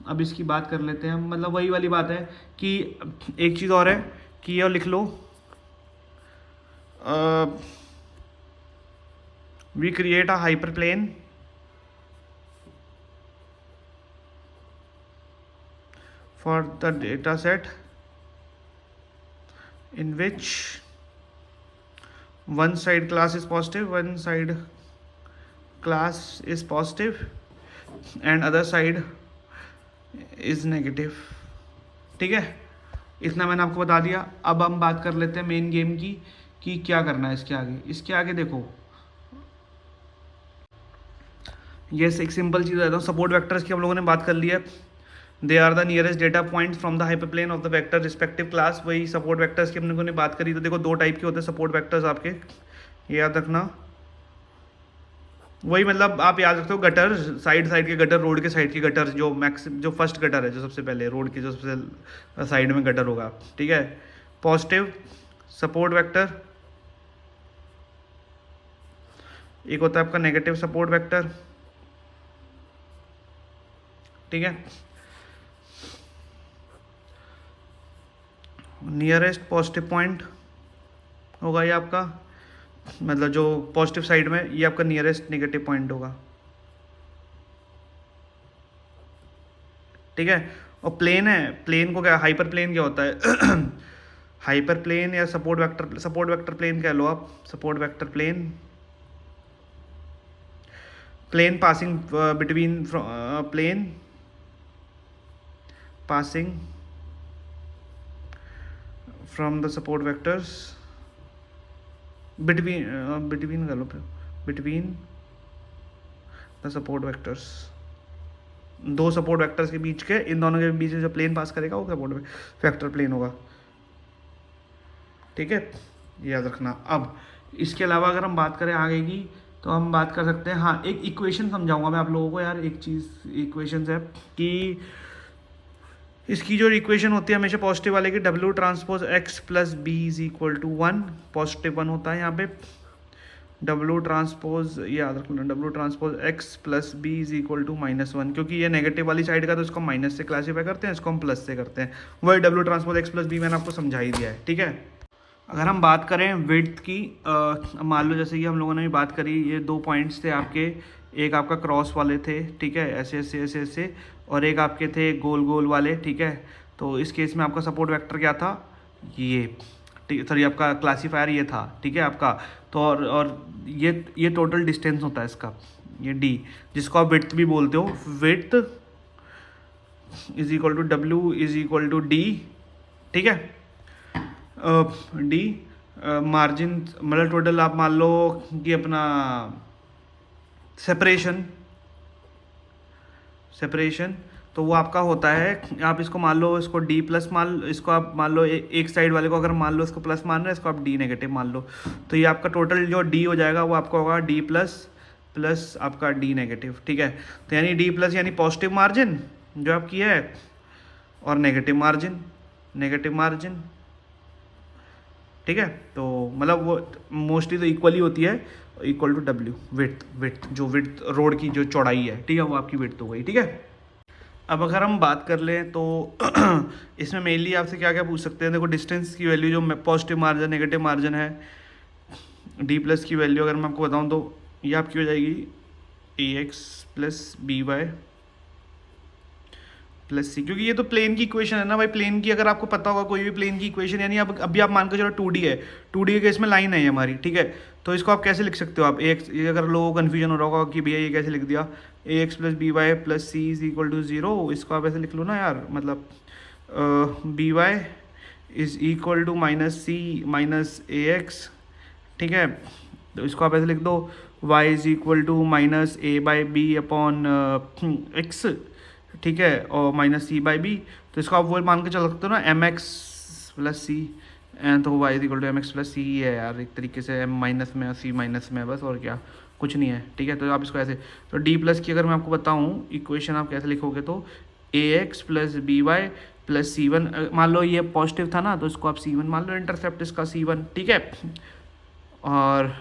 Speaker 2: अब इसकी बात कर लेते हैं, मतलब वही वाली बात है कि एक चीज़ और है कि ये लिख लो, we create a hyperplane for the data set in which one side class is positive, one side class is positive and other side is negative, ठीक है। इतना मैंने आपको बता दिया। अब हम बात कर लेते हैं मेन गेम की कि क्या करना है इसके आगे। इसके आगे देखो, ये एक सिंपल चीज़ बताता हूँ, सपोर्ट वेक्टर्स की हम लोगों ने बात कर ली है। They are the nearest data points from the hyperplane of the vector respective class. वही सपोर्ट वेक्टर्स की हम लोगों ने बात करी। तो देखो दो टाइप के होते हैं सपोर्ट वेक्टर्स आपके, ये याद रखना। वही मतलब आप याद रखते हो गटर, साइड साइड के गटर, रोड के साइड के गटर, जो जो फर्स्ट गटर है, जो सबसे पहले रोड के जो सबसे साइड में गटर होगा, ठीक है। पॉजिटिव सपोर्ट वेक्टर, एक होता है आपका नेगेटिव सपोर्ट वेक्टर, ठीक है। नियरेस्ट पॉजिटिव पॉइंट होगा ये आपका, मतलब जो पॉजिटिव साइड में, ये आपका नियरेस्ट नेगेटिव पॉइंट होगा, ठीक है। और प्लेन है, प्लेन को क्या, हाइपर प्लेन क्या होता है हाइपर प्लेन या सपोर्ट वेक्टर प्लेन कह लो आप, support vector plane, plane passing between plane passing from the support vectors between कर लो, between the support vectors, दो सपोर्ट वेक्टर्स के बीच के, इन दोनों के बीच में जो प्लेन पास करेगा वो सपोर्ट वेक्टर प्लेन होगा, ठीक है, ये याद रखना। अब इसके अलावा अगर हम बात करें आगे की, तो हम बात कर सकते हैं, हाँ एक इक्वेशन समझाऊंगा मैं आप लोगों को यार, एक चीज़ इक्वेशन है कि इसकी जो इक्वेशन होती है हमेशा पॉजिटिव वाले की, W transpose X plus B is equal to 1, positive 1 होता है यहाँ पे।
Speaker 1: डब्लू ट्रांसपोज, ये याद रख लो, W transpose x plus B is equal to -1, क्योंकि ये नेगेटिव वाली साइड का तो इसको माइनस से क्लासीफाई करते हैं, इसको हम प्लस से करते हैं। वही डब्लू ट्रांसपोज एक्स प्लस बी मैंने आपको समझा ही दिया है, ठीक है। अगर हम बात करें विड्थ की, मान लो जैसे कि हम लोगों ने भी बात करी, ये 2 पॉइंट्स थे आपके, एक आपका क्रॉस वाले थे, ठीक है, ऐसे ऐसे ऐसे ऐसे, और एक आपके थे गोल गोल वाले, ठीक है। तो इस केस में आपका सपोर्ट वेक्टर क्या था, ये, ठीक, सॉरी, आपका क्लासीफायर ये था, ठीक है आपका। तो और ये टोटल डिस्टेंस होता है इसका, ये डी, जिसको आप विड्थ भी बोलते हो। विड्थ इज इक्वल टू डब्ल्यू इज इक्वल टू डी, ठीक है, डी मार्जिन, मतलब टोटल आप मान लो कि अपना सेपरेशन तो वो आपका होता है, आप इसको मान लो, इसको डी प्लस इसको आप मान लो, एक साइड वाले को अगर मान लो इसको प्लस मान रहे हैं, इसको आप डी नेगेटिव मान लो, तो ये आपका टोटल जो डी हो जाएगा वो आपका होगा डी प्लस प्लस आपका डी नेगेटिव, ठीक है। तो यानी डी प्लस यानी पॉजिटिव मार्जिन जो आपकी है, और नेगेटिव मार्जिन, ठीक है। तो मतलब वो मोस्टली तो इक्वली होती है, इक्वल टू डब्ल्यू, विड्थ जो विड्थ रोड की जो चौड़ाई है, ठीक है, वो आपकी विड्थ हो गई, ठीक है। अब अगर हम बात कर लें तो इसमें मेनली आपसे क्या क्या पूछ सकते हैं, देखो डिस्टेंस की वैल्यू जो पॉजिटिव मार्जिन नेगेटिव मार्जिन है, डी प्लस की वैल्यू अगर मैं आपको बताऊं तो ये आपकी हो जाएगी A x plus B Y plus C, क्योंकि ये तो प्लेन की इक्वेशन है ना भाई। प्लेन की अगर आपको पता होगा कोई भी प्लेन की इक्वेशन, यानी अब अभी आप मान के चलो 2D है, 2D के केस में लाइन है ये हमारी, ठीक है। तो इसको आप कैसे लिख सकते हो आप, एक्स, ये अगर लोगों को कन्फ्यूजन हो रहा होगा कि भैया ये कैसे लिख दिया, A x plus B Y plus C is equal to 0, इसको आप ऐसे लिख लो ना यार, मतलब B Y is equal to minus C minus A X, ठीक है। तो इसको आप ऐसे लिख दो, Y is equal to minus A by B upon X, ठीक है, और माइनस सी बाई बी। तो इसको आप वो मान के चल सकते हो ना, M X plus C, and तो Y is equal to M X plus C ही है यार, एक तरीके से एम माइनस में और सी माइनस में, बस और क्या, कुछ नहीं है, ठीक है। तो आप इसको ऐसे, तो डी प्लस की अगर मैं आपको बताऊँ इक्वेशन आप कैसे लिखोगे, तो A x plus B Y plus C one, मान लो ये पॉजिटिव था ना, तो इसको आप सी वन मान लो, इंटरसेप्ट इसका सी वन, ठीक है, और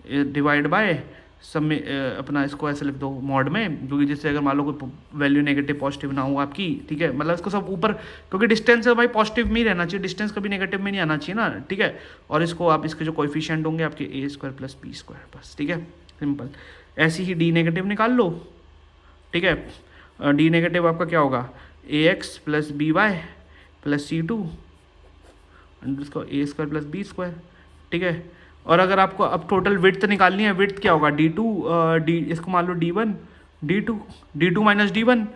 Speaker 1: डिवाइड बाय सब में अपना इसको ऐसे लिख दो मॉड में, क्योंकि जिससे अगर मान लो कोई वैल्यू नेगेटिव पॉजिटिव ना हो आपकी, ठीक है, मतलब इसको सब ऊपर, क्योंकि डिस्टेंस है भाई पॉजिटिव में ही रहना चाहिए, डिस्टेंस कभी नेगेटिव में नहीं आना चाहिए ना, ठीक है। और इसको आप इसके जो कोएफिशिएंट होंगे आपके ए स्क्वायर प्लस बी स्क्वायर, बस, ठीक है, सिंपल। ऐसे ही डी नेगेटिव निकाल लो, ठीक है। डी नेगेटिव आपका क्या होगा, A x plus B Y plus C two, इसको A square plus B square, ठीक है। और अगर आपको अब टोटल विड्थ निकालनी है, विड्थ क्या होगा, डी टू, डी, इसको मान लो D one, D two minus D one,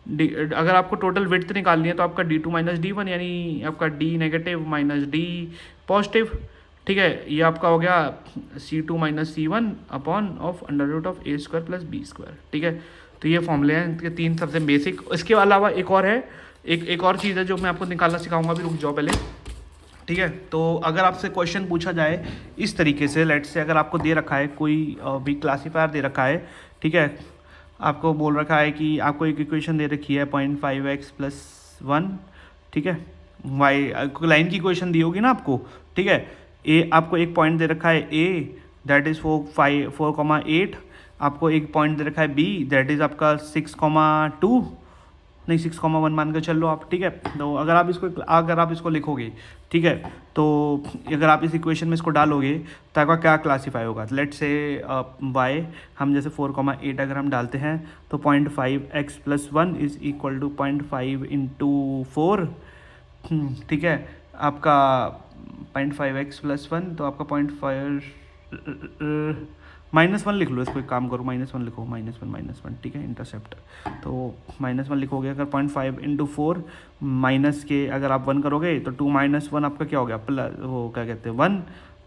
Speaker 1: अगर आपको टोटल विड्थ निकालनी है तो आपका D two minus D one, यानी आपका D negative minus D positive, ठीक है। ये आपका हो गया C two minus C one upon of under root of A square plus B square, ठीक है। तो ये फॉर्मूले हैं इनके 3 सबसे बेसिक। इसके अलावा एक और है, एक और चीज़ है जो मैं आपको निकालना सिखाऊंगा, भी रुक जाओ पहले, ठीक है। तो अगर आपसे क्वेश्चन पूछा जाए इस तरीके से, लेट से अगर आपको दे रखा है कोई भी क्लासीफायर दे रखा है, ठीक है, आपको बोल रखा है कि आपको एक इक्वेशन दे रखी है 0.5x प्लस 1, ठीक है, वाई लाइन की इक्वेशन दी होगी ना आपको, ठीक है। ए आपको एक पॉइंट दे रखा है ए, दैट इज़ 4,8, आपको एक पॉइंट दे रखा है बी, दैट इज़ आपका 6,2, नहीं 6,1 मान कर चल लो आप, ठीक है। तो अगर आप इसको लिखोगे, ठीक है, तो अगर आप इस इक्वेशन में इसको डालोगे तो आपका क्या क्लासीफाई होगा, लेट से वाई हम जैसे 4,8 अगर हम डालते हैं तो 0.5x plus 1 is equal to 0.5 into 4, ठीक है, आपका 0.5x प्लस 1, तो आपका 0.5 -1 लिख लो, इसको एक काम करो, -1 लिखो, -1, ठीक है, इंटरसेप्ट, तो -1 लिखोगे अगर 0.5 इंटू 4 माइनस के अगर आप 1 करोगे तो 2 - 1 आपका क्या हो गया, प्लस वो क्या कहते हैं 1,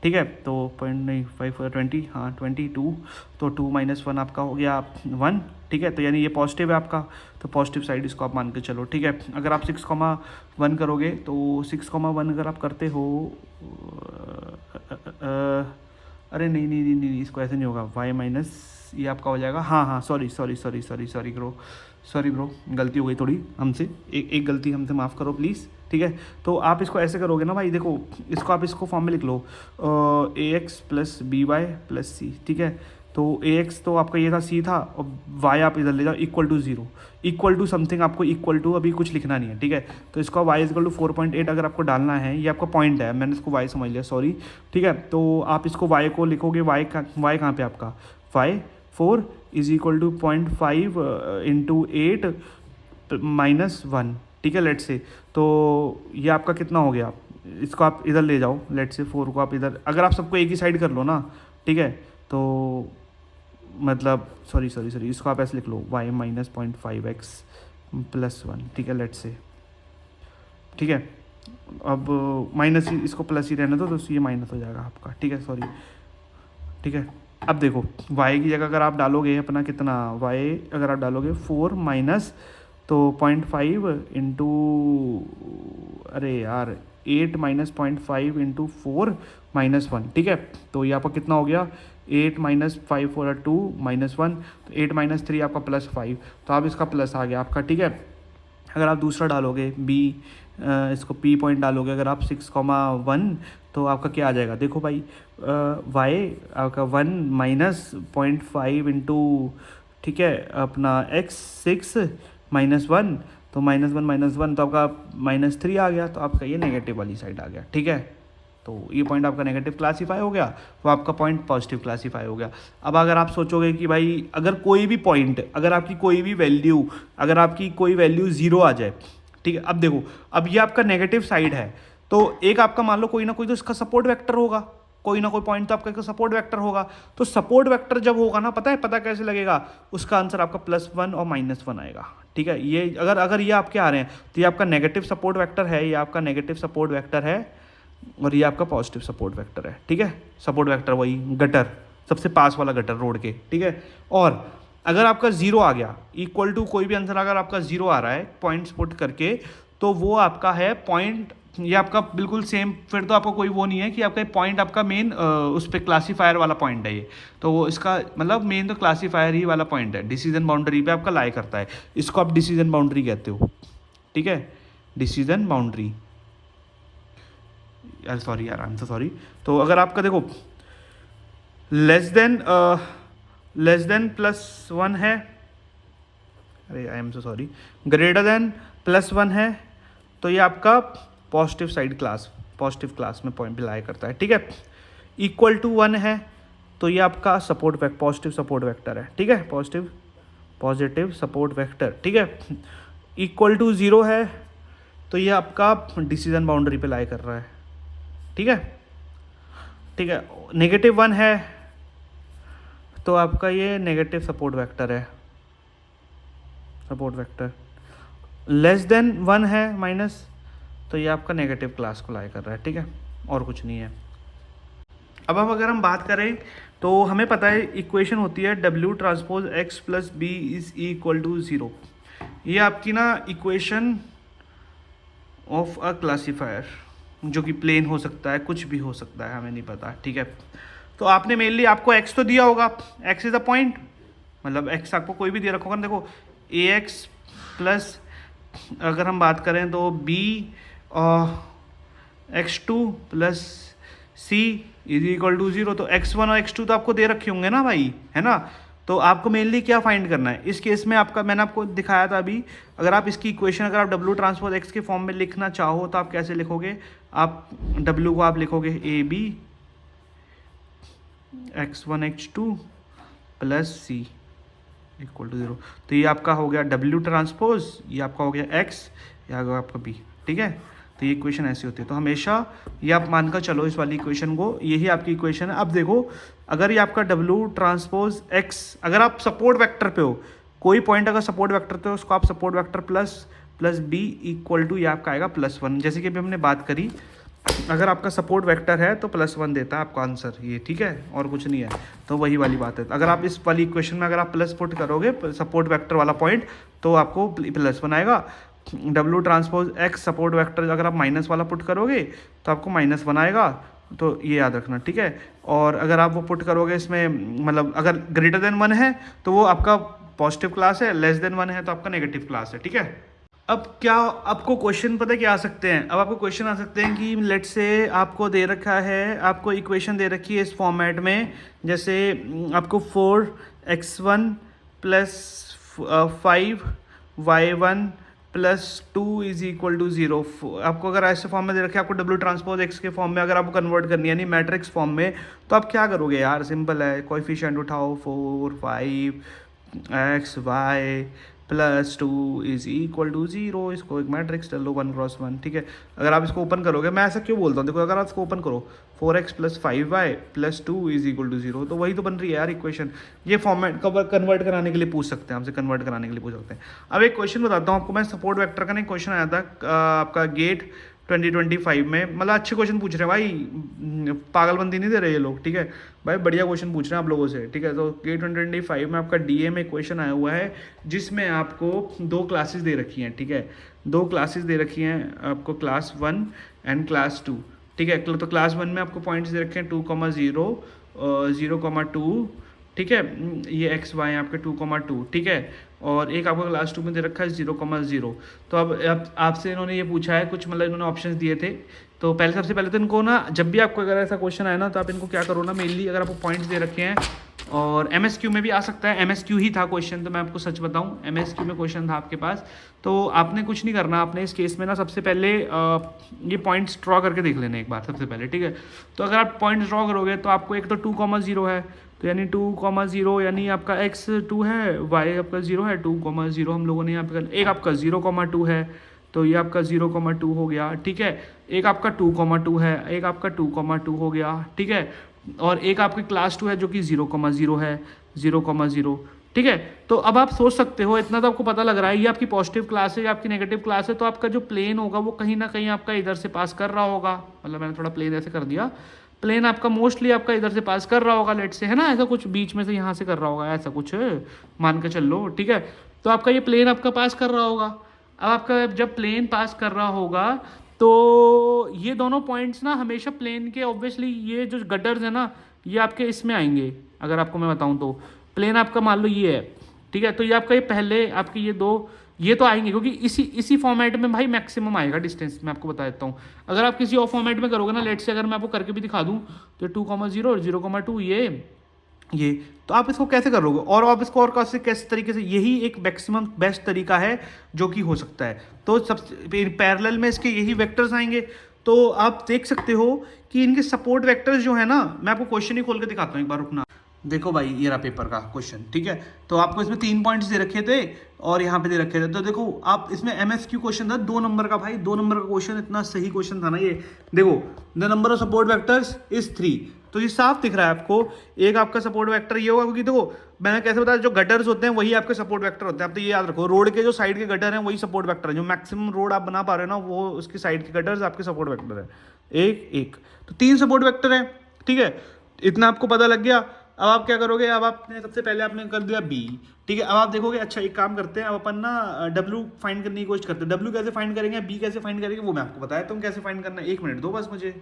Speaker 1: ठीक है। तो 0.5 हाँ 22, तो 2 - 1 आपका हो गया 1, ठीक है। तो यानी ये पॉजिटिव है आपका, तो पॉजिटिव साइड इसको आप मान के चलो, ठीक है। अगर आप 6,1 करोगे तो 6,1 अगर आप करते हो, अरे नहीं, इसको ऐसे नहीं होगा, y माइनस
Speaker 2: ये आपका हो जाएगा, हाँ सॉरी ब्रो गलती हो गई थोड़ी हमसे, एक गलती हमसे माफ़ करो प्लीज़, ठीक है। तो आप इसको ऐसे करोगे ना भाई, देखो इसको आप इसको फॉर्म में लिख लो, ax plus B Y plus C, ठीक है। तो ax तो आपका ये था, c था, और y आप इधर ले जाओ equal to 0, equal to something, आपको इक्वल टू अभी कुछ लिखना नहीं है, ठीक है। तो इसका y इक्वल टू 4.8 अगर आपको डालना है, ये आपका पॉइंट है, मैंने इसको y समझ लिया, सॉरी, ठीक है। तो आप इसको y को लिखोगे, y कहाँ पे आपका, y 4 is equal to 0.5 into 8 minus 1, ठीक है, लेट से। तो ये आपका कितना हो गया, इसको आप इधर ले जाओ, लेट से 4 को आप इधर, अगर आप सबको एक ही साइड कर लो ना, ठीक है, तो मतलब सॉरी इसको आप ऐसे लिख लो, y माइनस 0.5x प्लस 1, ठीक है, लेट से, ठीक है। अब माइनस ही, इसको प्लस ही रहने दो, तो ये माइनस हो जाएगा आपका, ठीक है, सॉरी, ठीक है। अब देखो y की जगह अगर आप डालोगे अपना कितना, y अगर आप डालोगे 4 माइनस, तो 0.5 इंटू, अरे यार 8 माइनस 0.5 इंटू 4 माइनस 1, ठीक है। तो ये आपका कितना हो गया, 8 माइनस 5 4 2 माइनस 1, तो 8 माइनस 3 आपका प्लस 5, तो आप इसका प्लस आ गया आपका, ठीक है। अगर आप दूसरा डालोगे b, इसको p पॉइंट डालोगे अगर आप 6,1, तो आपका क्या आ जाएगा, देखो भाई y आपका 1 माइनस 0.5 इंटू, ठीक है, अपना x 6 माइनस 1, तो -1 तो आपका -3 आ गया, तो आपका ये नेगेटिव वाली साइड आ गया, ठीक है। तो ये पॉइंट आपका नेगेटिव क्लासीफाई हो गया, तो आपका पॉइंट पॉजिटिव क्लासीफाई हो गया। अब अगर आप सोचोगे कि भाई अगर कोई भी पॉइंट, अगर आपकी कोई भी वैल्यू, अगर आपकी कोई वैल्यू 0 आ जाए, ठीक है, अब देखो, अब ये आपका नेगेटिव साइड है, तो एक आपका मान लो कोई ना कोई तो इसका सपोर्ट वेक्टर होगा, कोई ना कोई पॉइंट तो आपका सपोर्ट वेक्टर होगा। तो सपोर्ट वेक्टर जब होगा ना, पता कैसे लगेगा, उसका आंसर आपका +1 और -1 आएगा, ठीक है। ये अगर ये आपके आ रहे हैं, तो ये आपका नेगेटिव सपोर्ट वेक्टर है, ये आपका नेगेटिव सपोर्ट वेक्टर है, और ये आपका पॉजिटिव सपोर्ट वेक्टर है, ठीक है। सपोर्ट वेक्टर वही गटर, सबसे पास वाला गटर रोड के, ठीक है। और अगर आपका 0 आ गया, इक्वल टू कोई भी आंसर अगर आपका 0 आ रहा है पॉइंट्स पुट करके, तो वो आपका है पॉइंट, ये आपका बिल्कुल सेम, फिर तो आपको कोई वो नहीं है कि आपका पॉइंट आपका मेन उस पर क्लासीफायर वाला पॉइंट है ये, तो वो इसका मतलब मेन तो क्लासीफायर ही वाला पॉइंट है, डिसीजन बाउंड्री पे आपका लाई करता है, इसको आप डिसीजन बाउंड्री कहते हो, ठीक है, डिसीजन बाउंड्री, यार सॉरी यार, आई एम सो सॉरी। तो अगर आपका देखो लेस देन +1 है, अरे I am so sorry, greater than +1 है, तो ये आपका positive side class, positive class में पॉइंट बिलाई करता है, ठीक है। इक्वल टू 1 है, तो ये आपका सपोर्ट पॉजिटिव सपोर्ट वेक्टर है, ठीक है, पॉजिटिव सपोर्ट वेक्टर, ठीक है। इक्वल टू 0 है, तो ये आपका डिसीजन बाउंड्री पे लाई कर रहा है, ठीक है, ठीक है। -1 है, तो आपका ये नेगेटिव सपोर्ट वेक्टर है, सपोर्ट वेक्टर। लेस देन 1 है माइनस, तो ये आपका नेगेटिव क्लास को लाई कर रहा है, ठीक है, और कुछ नहीं है। अब अगर हम बात करें, तो हमें पता है इक्वेशन होती है W transpose x plus B is equal to 0। ये आपकी ना इक्वेशन ऑफ अ क्लासीफायर, जो कि प्लेन हो सकता है, कुछ भी हो सकता है, हमें नहीं पता, ठीक है। तो आपने मेनली, आपको x तो दिया होगा, x इज अ पॉइंट, मतलब x आपको कोई भी दे रखा होगा ना, देखो ax प्लस, अगर हम बात करें तो b x2 plus c is equal to 0, तो x1 और x2 तो आपको दे रखे होंगे ना भाई, है ना। तो आपको मेनली क्या फाइंड करना है इस केस में, आपका मैंने आपको दिखाया था अभी, अगर आप इसकी इक्वेशन अगर आप W ट्रांसपोज x के फॉर्म में लिखना चाहो, तो आप कैसे लिखोगे, आप W को आप लिखोगे AB x1 x2 plus c equal to 0, तो ये आपका हो गया W ट्रांसपोज, ये आपका हो गया x, ये आ गया आपका b, ठीक है। तो ये इक्वेशन ऐसी होती है, तो हमेशा ये आप मानकर चलो इस वाली इक्वेशन को, यही आपकी इक्वेशन है। अब देखो, अगर ये आपका W ट्रांसपोज x, अगर आप सपोर्ट वेक्टर पे हो, कोई पॉइंट अगर सपोर्ट वेक्टर पे हो, उसको आप support vector plus b equal to, ये आपका आएगा +1, जैसे कि अभी हमने बात करी, अगर आपका सपोर्ट वेक्टर है तो +1 देता है आपका आंसर, ये ठीक है, और कुछ नहीं है। तो वही वाली बात है, अगर आप इस वाली इक्वेशन में अगर आप प्लस पुट करोगे सपोर्ट वेक्टर वाला पॉइंट, तो आपको +1 आएगा। W transpose x support vector अगर आप माइनस वाला पुट करोगे, तो आपको -1 आएगा,
Speaker 1: तो ये याद रखना, ठीक है। और अगर आप वो पुट करोगे इसमें, मतलब अगर ग्रेटर देन 1 है तो वो आपका पॉजिटिव क्लास है, लेस देन 1 है तो आपका नेगेटिव क्लास है, ठीक है। अब क्या आपको क्वेश्चन पता है क्या आ सकते हैं? अब आपको क्वेश्चन आ सकते हैं कि लेट से आपको दे रखा है, आपको इक्वेशन दे रखी है इस फॉर्मेट में, जैसे आपको 4x1 plus 5y1 plus 2 is equal to 0। आपको अगर ऐसे फॉर्म में दे रखे, आपको डब्ल्यू ट्रांसपोज एक्स के फॉर्म में अगर आपको कन्वर्ट करनी है, यानी मैट्रिक्स फॉर्म में, तो आप क्या करोगे यार? सिंपल है, कोएफिशिएंट उठाओ, 4 5 x y plus 2 is equal to 0। इसको एक मैट्रिक्स डाल लो 1 क्रॉस 1, ठीक है। अगर आप इसको ओपन करोगे, मैं ऐसा क्यों बोलता हूँ, देखो अगर आप इसको ओपन करो 4x plus 5y plus 2 is equal to 0, तो वही तो बन रही है यार इक्वेशन। ये फॉर्मेट कन्वर्ट कराने के लिए पूछ सकते हैं हमसे, कन्वर्ट कराने के लिए पूछ सकते हैं। अब एक क्वेश्चन बताता हूँ आपको मैं, सपोर्ट वेक्टर का नहीं क्वेश्चन आया था आपका गेट 2025 में, मतलब अच्छे क्वेश्चन पूछ रहे हैं भाई, पागलबंदी नहीं दे रहे ये लोग, ठीक है भाई, बढ़िया क्वेश्चन पूछ रहे हैं आप लोगों से, ठीक है। तो गेट 2025 में आपका डीए में क्वेश्चन आया हुआ है जिसमें आपको 2 क्लासेस दे रखी हैं, ठीक है। 2 क्लासेस दे रखी हैं आपको, क्लास 1 एंड क्लास 2, ठीक है। तो क्लास 1 में आपको पॉइंट्स दे रखे हैं 2,0 0,2, ठीक है। ये एक्स वाई आपके 2,2, ठीक है। और एक आपको क्लास 2 में दे रखा है 0,0। तो अब आपसे इन्होंने ये पूछा है कुछ, मतलब इन्होंने ऑप्शंस दिए थे। तो सबसे पहले तो इनको ना, जब भी आपको अगर ऐसा क्वेश्चन आए ना, तो आप इनको क्या करो ना, मेनली अगर आपको पॉइंट्स दे रखे हैं, और एमएसक्यू में भी आ सकता है, एमएसक्यू ही था क्वेश्चन, तो मैं आपको सच बताऊं एमएसक्यू में क्वेश्चन था आपके पास, तो आपने कुछ नहीं करना, आपने इस केस में ना सबसे पहले ये पॉइंट्स ड्रॉ करके देख लेना एक बार सबसे पहले, ठीक है। तो अगर आप पॉइंट्स ड्रॉ करोगे तो आपको एक तो 2,0 है, तो यानी 2,0 यानी आपका x 2 है, y आपका 0 है, 2,0 हम लोगों ने यहाँ पे एक आपका 0,2 है, तो ये आपका 0,2 हो गया, ठीक है। एक आपका 2,2 है, एक आपका 2,2 हो गया, ठीक है। और एक आपकी क्लास 2 है जो कि 0,0 है, 0,0, ठीक है। तो अब आप सोच सकते हो, इतना तो आपको पता लग रहा है, ये आपकी पॉजिटिव क्लास है, ये आपकी नेगेटिव क्लास है, तो आपका जो प्लेन होगा वो कहीं ना कहीं आपका इधर से पास कर रहा होगा, मतलब मैंने थोड़ा प्लेन ऐसे कर दिया, प्लेन आपका मोस्टली आपका इधर से पास कर रहा होगा, लेट से, है ना, ऐसा कुछ बीच में से यहाँ से कर रहा होगा, ऐसा कुछ मान के चल लो, ठीक है। तो आपका ये प्लेन आपका पास कर रहा होगा। अब आपका जब प्लेन पास कर रहा होगा तो ये दोनों पॉइंट्स ना हमेशा प्लेन के, ऑब्वियसली ये जो गटर्स है ना, ये आपके इसमें आएंगे। अगर आपको मैं बताऊँ तो प्लेन आपका मान लो ये है, ठीक है, तो ये आपका ये पहले आपके ये 2 ये तो आएंगे, क्योंकि इसी फॉर्मेट में भाई मैक्सिमम आएगा डिस्टेंस, मैं आपको बता देता हूँ। अगर आप किसी और फॉर्मेट में करोगे ना, लेट से अगर मैं आपको करके भी दिखा दूँ, तो 2,0 और 0,2 ये तो आप इसको कैसे करोगे, और आप इसको और कैसे तरीके से, यही एक मैक्सिमम बेस्ट तरीका है जो कि हो सकता है। तो सबसे पैरेलल में इसके यही वेक्टर्स आएंगे, तो आप देख सकते हो कि इनके सपोर्ट वेक्टर्स जो है ना, मैं आपको क्वेश्चन ही खोल के दिखाता हूँ एक बार, रुकना। देखो भाई ये रहा पेपर का क्वेश्चन, ठीक है। तो आपको इसमें 3 पॉइंट्स दे रखे थे और यहाँ पे दे रखे थे, तो देखो आप इसमें एमएसक्यू क्वेश्चन था 2 नंबर का, भाई 2 नंबर का क्वेश्चन, इतना सही क्वेश्चन था ना ये। देखो the number of support vectors is 3, तो ये साफ दिख रहा है आपको, एक आपका सपोर्ट वेक्टर ये होगा, क्योंकि देखो मैंने कैसे बताया, जो गटर्स होते हैं वही आपके सपोर्ट वेक्टर होते हैं। आप तो ये याद रखो, रोड के जो साइड के गटर हैं वही सपोर्ट वेक्टर है, जो मैक्सिमम रोड आप बना पा रहे हो ना, वो उसकी साइड के गटर्स आपके सपोर्ट वेक्टर है, एक तो 3 सपोर्ट वेक्टर है, ठीक है। इतना आपको पता लग गया। अब आप क्या करोगे, अब आपने सबसे पहले आपने कर दिया बी, ठीक है। अब आप देखोगे, अच्छा एक काम करते हैं, अब अपन ना डब्ल्यू फाइंड करने की कोशिश करते हैं। डब्ल्यू कैसे फाइंड करेंगे, बी कैसे फाइंड करेंगे, वो मैं आपको बताया तुम कैसे फाइंड करना है, 1 मिनट दो बस मुझे।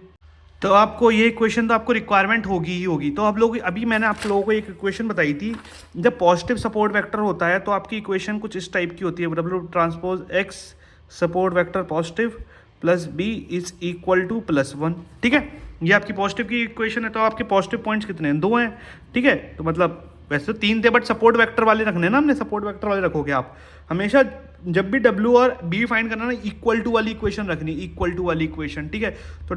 Speaker 1: तो आपको ये इक्वेशन तो आपको रिक्वायरमेंट होगी ही होगी। तो आप लोग, अभी मैंने आप लोगों को एक इक्वेशन बताई थी, जब पॉजिटिव सपोर्ट वेक्टर होता है तो आपकी इक्वेशन कुछ इस टाइप की होती है, डब्ल्यू transpose x support vector positive plus B is equal to +1, ठीक है। ये आपकी पॉजिटिव की इक्वेशन है। तो आपके पॉजिटिव पॉइंट्स कितने हैं, 2 हैं, ठीक है। तो मतलब वैसे तो 3 थे, बट सपोर्ट वेक्टर वाले रखने ना, हमने सपोर्ट वेक्टर वाले रखोगे आप हमेशा। जब भी W और B फाइंड करना ना, इक्वल टू वाली इक्वेशन रखनी, इक्वल टू वाली इक्वेशन, ठीक है। तो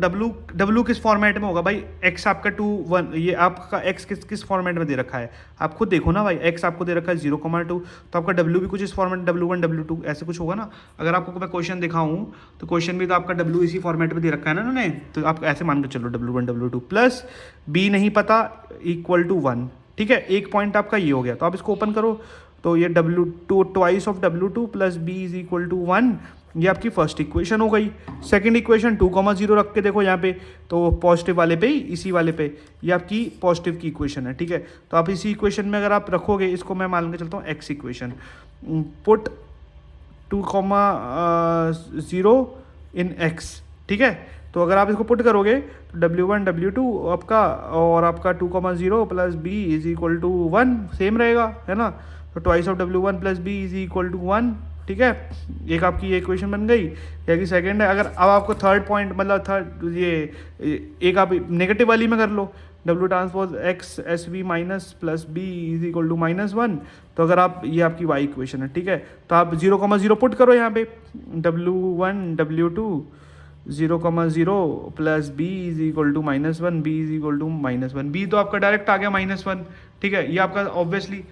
Speaker 1: W किस फॉर्मेट में होगा भाई, x आपका 2 1, ये आपका x किस फॉर्मेट में दे रखा है, आप खुद देखो ना भाई, x आपको दे रखा है 0,2, तो आपका W भी कुछ इस फॉर्मेट, W1 W2 ऐसे कुछ होगा ना। अगर आपको मैं क्वेश्चन दिखाऊं तो क्वेश्चन भी तो आपका W इसी फॉर्मेट में दे रखा है ना उन्होंने, तो आप ऐसे मान के चलो W1 W2 प्लस B नहीं पता इक्वल टू 1, ठीक है। एक पॉइंट आपका ये हो गया। तो आप इसको ओपन करो, तो ये W2 twice of W2 plus B is equal to 1, ये आपकी फर्स्ट इक्वेशन हो गई। सेकंड इक्वेशन 2,0 रख के देखो यहाँ पे, तो पॉजिटिव वाले पे ही, इसी वाले पे, ये आपकी पॉजिटिव की इक्वेशन है, ठीक है। तो आप इसी इक्वेशन में अगर आप रखोगे, इसको मैं मान के चलता हूँ x इक्वेशन, पुट 2,0 इन x, ठीक है। तो अगर आप इसको पुट करोगे तो W1 W2 आपका और आपका 2,0 plus B is equal to 1 same रहेगा, है ना। तो twice of W1 plus B is equal to 1, ठीक है। एक आपकी ये इक्वेशन बन गई, या कि सेकंड है। अगर अब आपको थर्ड पॉइंट मतलब थर्ड ये एक आप नेगेटिव वाली में कर लो, W transpose x s v minus plus B is equal to -1। तो अगर आप ये आपकी वाई इक्वेशन है, ठीक है। तो आप 0,0 पुट करो यहाँ पे, W1 W2 0,0 plus B is equal to -1, b is equal to -1, b तो आपका डायरेक्ट आ गया -1, ठीक है। ये आपका ऑब्वियसली,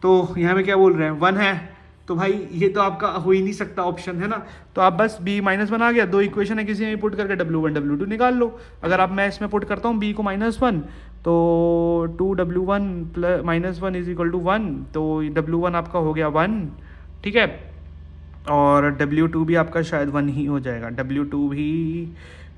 Speaker 1: तो यहाँ पे क्या बोल रहे हैं 1 है, तो भाई ये तो आपका हो ही नहीं सकता ऑप्शन, है ना। तो आप बस b -1 आ गया, दो इक्वेशन है किसी में पुट करके W1 W2 निकाल लो। अगर आप मैं इसमें पुट करता हूँ b को -1, तो 2W1 plus -1 is equal to 1, तो W1 आपका हो गया 1, ठीक है। और W2 भी आपका शायद 1 ही हो जाएगा, W2 भी,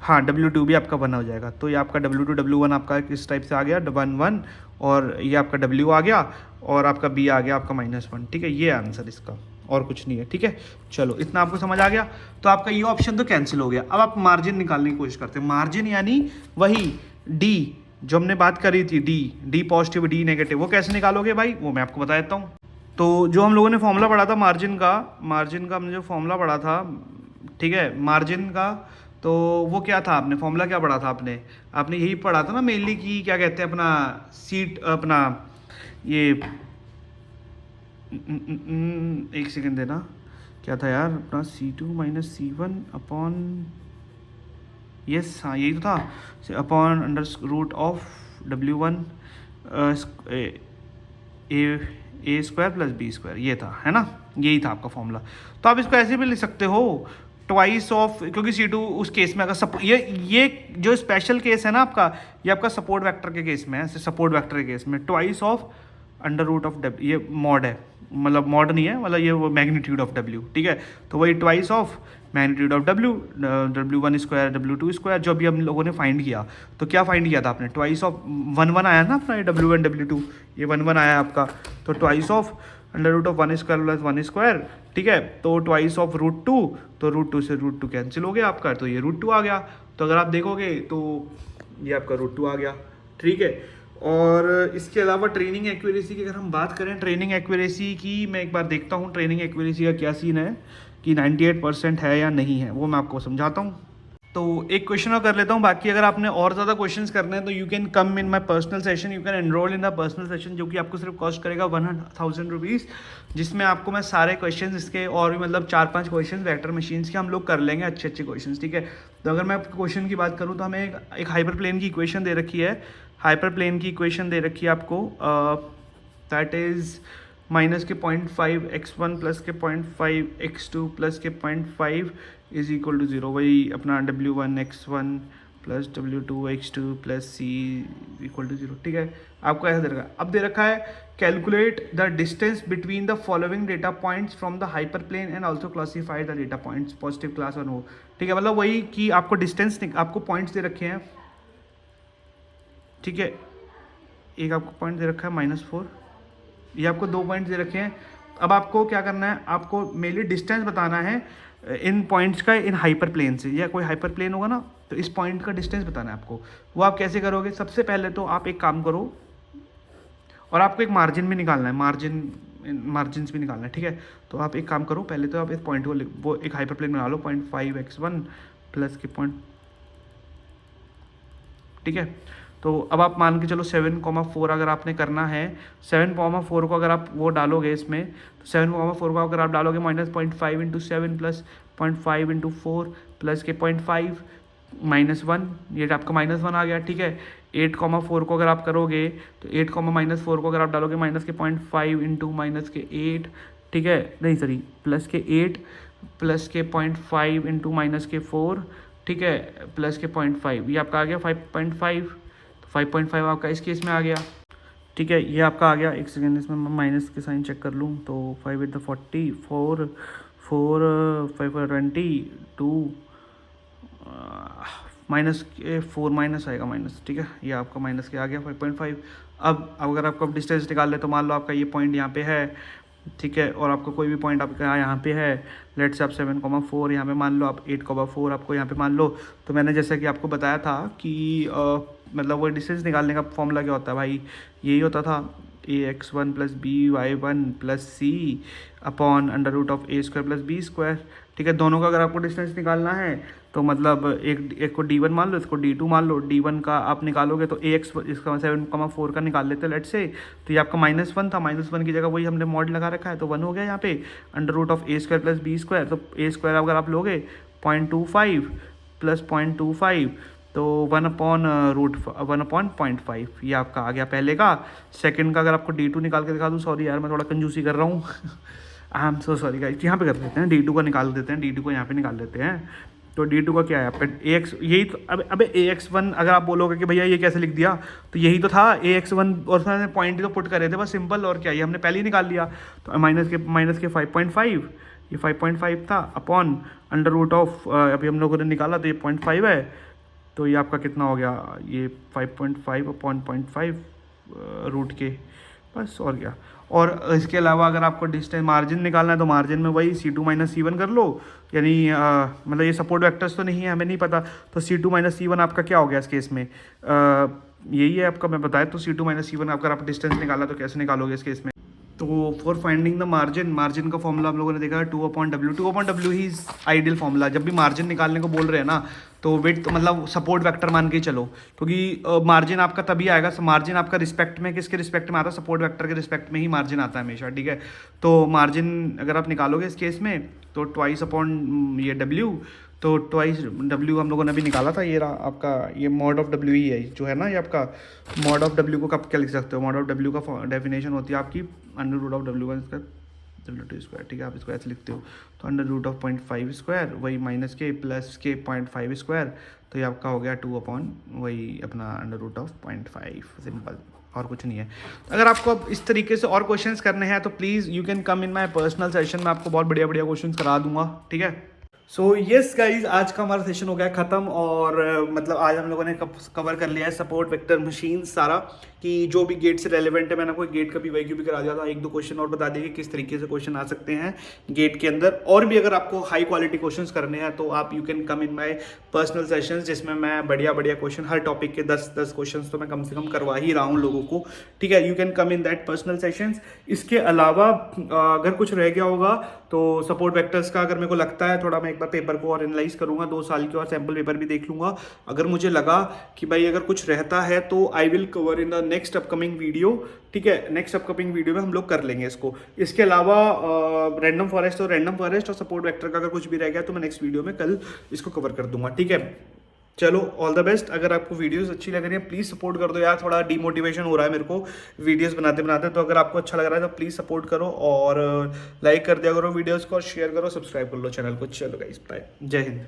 Speaker 1: हाँ W2 भी आपका 1 हो जाएगा। तो ये आपका W2 W1 आपका किस टाइप से आ गया 1 1, और ये आपका W आ गया और आपका B आ गया आपका -1, ठीक है। ये आंसर इसका, और कुछ नहीं है, ठीक है। चलो इतना आपको समझ आ गया, तो आपका ये ऑप्शन तो कैंसिल हो गया। अब आप मार्जिन निकालने की कोशिश करते हैं, मार्जिन यानी वही D जो हमने बात करी थी, D पॉजिटिव D नेगेटिव, वो कैसे निकालोगे भाई, वो मैं आपको बता देता हूँ। तो जो हम लोगों ने फॉर्मूला पढ़ा था मार्जिन का हमने जो फॉर्मूला पढ़ा था, ठीक है, मार्जिन का, तो वो क्या था, आपने फॉर्मूला क्या पढ़ा था, आपने यही पढ़ा था ना मेनली, कि क्या कहते हैं अपना सीट, अपना ये एक सेकंड देना, क्या था यार अपना C2 - C1 अपॉन, यस हाँ यही तो था, upon under root of W1 a square plus B square, ये था, है ना, यही था आपका फॉर्मूला। तो आप इसको ऐसे भी लिख सकते हो, ट्वाइस ऑफ, क्योंकि C2 उस केस में अगर ये जो स्पेशल केस है ना आपका, ये आपका सपोर्ट वेक्टर के केस में है, सपोर्ट वेक्टर के केस में twice of under root of W, ये मॉड है, मतलब मॉड नहीं है, मतलब ये वो मैग्नीट्यूड ऑफ W, ठीक है। तो वही twice of magnitude of W, W1 square W2 square, जो भी हम लोगों ने फाइंड किया। तो क्या फाइंड किया था आपने, ट्वाइस ऑफ 1 1 आया ना अपना, ये W1 W2, ये 1 1 आया आपका, तो twice of under root of 1 square plus 1 square, ठीक है। तो ट्वाइस ऑफ √2, तो √2 से √2 कैंसिल हो गया आपका, तो ये √2 आ गया। तो अगर आप देखोगे तो ये आपका √2 आ गया, ठीक है। और इसके अलावा ट्रेनिंग एक्यूरेसी की अगर हम बात करें, ट्रेनिंग एक्यूरेसी की मैं एक बार देखता हूँ ट्रेनिंग एक्यूरेसी का क्या सीन है, कि 98% है या नहीं है, वो मैं आपको समझाता हूँ। तो एक क्वेश्चन और कर लेता हूँ, बाकी अगर आपने और ज़्यादा क्वेश्चंस करने हैं तो you can come in my personal session, you can enrol in the personal session, जो कि आपको सिर्फ कॉस्ट करेगा 1,000 रुपीज़, जिसमें आपको मैं सारे क्वेश्चंस इसके और भी मतलब 4-5 क्वेश्चन वेक्टर मशीन्स के हम लोग कर लेंगे, अच्छे क्वेश्चंस, ठीक है। तो अगर मैं क्वेश्चन की बात करूँ तो हमें एक हाइपर प्लेन की इक्वेशन दे रखी है, हाइपर प्लेन की इक्वेशन दे रखी है आपको, दैट इज़ माइनस के 0.5 x1 प्लस के 0.5 x2 प्लस के 0.5 इज इक्वल टू 0, वही अपना W1 x1 plus W2 x2 plus C equal to 0, ठीक है। आपको ऐसा दे रखा है, अब दे रखा है calculate the distance between the following data points from the hyper plane and also classify the data points positive class और नो, ठीक है। मतलब वही कि आपको डिस्टेंस, आपको पॉइंट्स दे रखे हैं, ठीक है। एक आपको पॉइंट दे रखा है -4, ये आपको 2 पॉइंट्स दे रखे हैं। अब आपको क्या करना है, आपको मेनली डिस्टेंस बताना है इन पॉइंट्स का, इन हाइपर प्लेन से, या कोई हाइपर प्लेन होगा ना, तो इस पॉइंट का डिस्टेंस बताना है आपको। वो आप कैसे करोगे, सबसे पहले तो आप एक काम करो, और आपको एक मार्जिन भी निकालना है, मार्जिन भी निकालना है, ठीक है। तो आप एक काम करो, पहले तो आप इस पॉइंट को वो एक हाइपर प्लेन बना लो, 0.5 x1 प्लस के पॉइंट, ठीक है। तो अब आप मान के चलो 7,4 अगर आपने करना है, 7,4 को अगर आप वो डालोगे इसमें, तो 7,4 को अगर आप डालोगे -0.5 इंटू 7 प्लस 0.5 इंटू 4 प्लस के 0.5 -1, ये आपका -1 आ गया, ठीक है। 8,4 को अगर आप करोगे तो 8, -4 को अगर आप डालोगे माइनस के 0.5 इंटू -8, ठीक है, नहीं सॉरी प्लस के 8 प्लस के 0.5 इंटू -4, ठीक है, प्लस के 0.5, ये आपका आ गया 5.5, 5.5 आपका इस केस में आ गया, ठीक है। ये आपका आ गया, एक सेकेंड इसमें मैं माइनस के साइन चेक कर लूँ, तो 5 8 40, 4 4 5 20 2 माइनस के 4 माइनस आएगा माइनस, ठीक है। ये आपका माइनस के आ गया 5.5। अब अगर आपको डिस्टेंस निकाल ले, तो मान लो आपका ये पॉइंट यहाँ पे है,
Speaker 2: ठीक है। और आपका कोई भी पॉइंट आपका यहाँ पे है, लेट्स से आप 7,4 यहाँ पे मान लो, आप 8,4 आपको यहाँ पे मान लो। तो मैंने जैसा कि आपको बताया था कि मतलब वो डिस्टेंस निकालने का फॉर्मूला क्या होता है भाई, यही होता था ax1 + by1 + c upon √a² + b²। ठीक है, दोनों का अगर आपको डिस्टेंस निकालना है तो मतलब एक को d1 मान लो, इसको d2 मान लो। d1 का आप निकालोगे तो ax इसका 7,4 का निकाल लेते हैं लेट से, तो ये आपका -1 था, -1 की जगह वही हमने मॉड लगा रखा है तो 1 हो गया यहाँ पे √a² + b²। तो a² अगर आप लोगे 0.25 + 0.25 तो 1/0.5 ये आपका आ गया पहले का। सेकंड का अगर आपको d2 निकाल के दिखा दूँ, सॉरी यार मैं थोड़ा कंजूसी कर रहा हूँ I am so sorry guys, यहाँ पे कर देते हैं d2 का निकाल देते हैं, d2 को यहाँ पे निकाल देते हैं। तो d2 का क्या है आपका ax, यही तो अबे ax1 अगर आप बोलोगे कि भैया ये कैसे लिख दिया, तो यही तो था ax1 और उसमें पॉइंट ही तो पुट करे थे बस, सिंपल। और क्या, ये हमने पहले ही निकाल लिया। तो माइनस के 5.5, ये 5.5 था अपॉन √, अभी हम लोगों ने निकाला तो ये 0.5 है, तो ये आपका कितना हो गया, ये 5.5 अपॉन 0.5 रूट के, बस। और क्या। और इसके अलावा अगर आपको डिस्टेंस मार्जिन निकालना है तो मार्जिन में वही C2 - C1 कर लो, यानी मतलब ये सपोर्ट वेक्टर्स तो नहीं है, हमें नहीं पता। तो C2 - C1 आपका क्या हो गया इस केस में, यही है आपका, मैं बताया। तो C2 - C1 अगर आप डिस्टेंस निकाला तो कैसे निकालोगे इस केस में। तो फॉर फाइंडिंग द मार्जिन का फॉर्मूला हम लोगों ने देखा है 2/W ही आइडियल फॉर्मूला। जब भी मार्जिन निकालने को बोल रहे हैं ना तो विड्थ मतलब सपोर्ट वेक्टर मान के चलो, क्योंकि मार्जिन आपका तभी आएगा, मार्जिन आपका रिस्पेक्ट में, किसके रिस्पेक्ट में आता है, सपोर्ट वेक्टर के रिस्पेक्ट में ही मार्जिन आता है हमेशा। ठीक है, तो मार्जिन अगर आप निकालोगे इस केस में तो ट्वाइस अपॉन ये W, तो ट्वाइस W हम लोगों ने अभी निकाला था, ये रहा आपका, ये मॉड ऑफ W ही है जो है ना, ये आपका मॉड ऑफ W को कब क्या लिख सकते हो, मॉड ऑफ W का डेफिनेशन होती है आपकी √W1² W2²। ठीक है, आप इसको ऐसे लिखते हो, तो √0.5² वही माइनस के प्लस के 0.5², तो ये आपका हो गया 2 अपॉन वही अपना √0.5, सिंपल, और कुछ नहीं है। अगर आपको अब इस तरीके से और क्वेश्चंस करने हैं तो please you can come in my personal session, मैं आपको बहुत बढ़िया बढ़िया क्वेश्चंस करा दूंगा। ठीक है, सो यस गाइज, आज का हमारा सेशन हो गया ख़त्म। और मतलब आज हम लोगों ने कवर कर लिया है सपोर्ट वेक्टर मशीन सारा, कि जो भी गेट से रेलेवेंट है। मैंने आपको गेट का भी वाईक्यू भी करा दिया था, 1-2 क्वेश्चन और बता दिए कि किस तरीके से क्वेश्चन आ सकते हैं गेट के अंदर। और भी अगर आपको हाई क्वालिटी क्वेश्चंस करने हैं तो आप you can come in my personal sessions, जिसमें मैं बढ़िया बढ़िया क्वेश्चन हर टॉपिक के 10-10 क्वेश्चन तो मैं कम से कम करवा ही रहा हूँ लोगों को। ठीक है, you can come in that personal sessions. इसके अलावा अगर कुछ रह गया होगा तो सपोर्ट वेक्टर्स का अगर मेरे को लगता है थोड़ा, मैं एक बार पेपर को और एनालाइज करूंगा, 2 साल के और सैम्पल पेपर भी देख लूंगा। अगर मुझे लगा कि भाई अगर कुछ रहता है तो I will cover in the next upcoming video. ठीक है, नेक्स्ट अपकमिंग वीडियो में हम लोग कर लेंगे इसको। इसके अलावा रैंडम फॉरेस्ट और सपोर्ट वेक्टर का अगर कुछ भी रह गया तो मैं नेक्स्ट वीडियो में कल इसको कवर कर दूंगा। ठीक है, चलो ऑल द बेस्ट। अगर आपको वीडियोस अच्छी लग रही है प्लीज़ सपोर्ट कर दो यार, थोड़ा डीमोटिवेशन हो रहा है मेरे को वीडियोस बनाते बनाते। तो अगर आपको अच्छा लग रहा है तो प्लीज़ सपोर्ट करो और लाइक कर दिया करो वीडियोस को, और शेयर करो, सब्सक्राइब कर लो चैनल को। चलो गाइस, बाय, जय हिंद।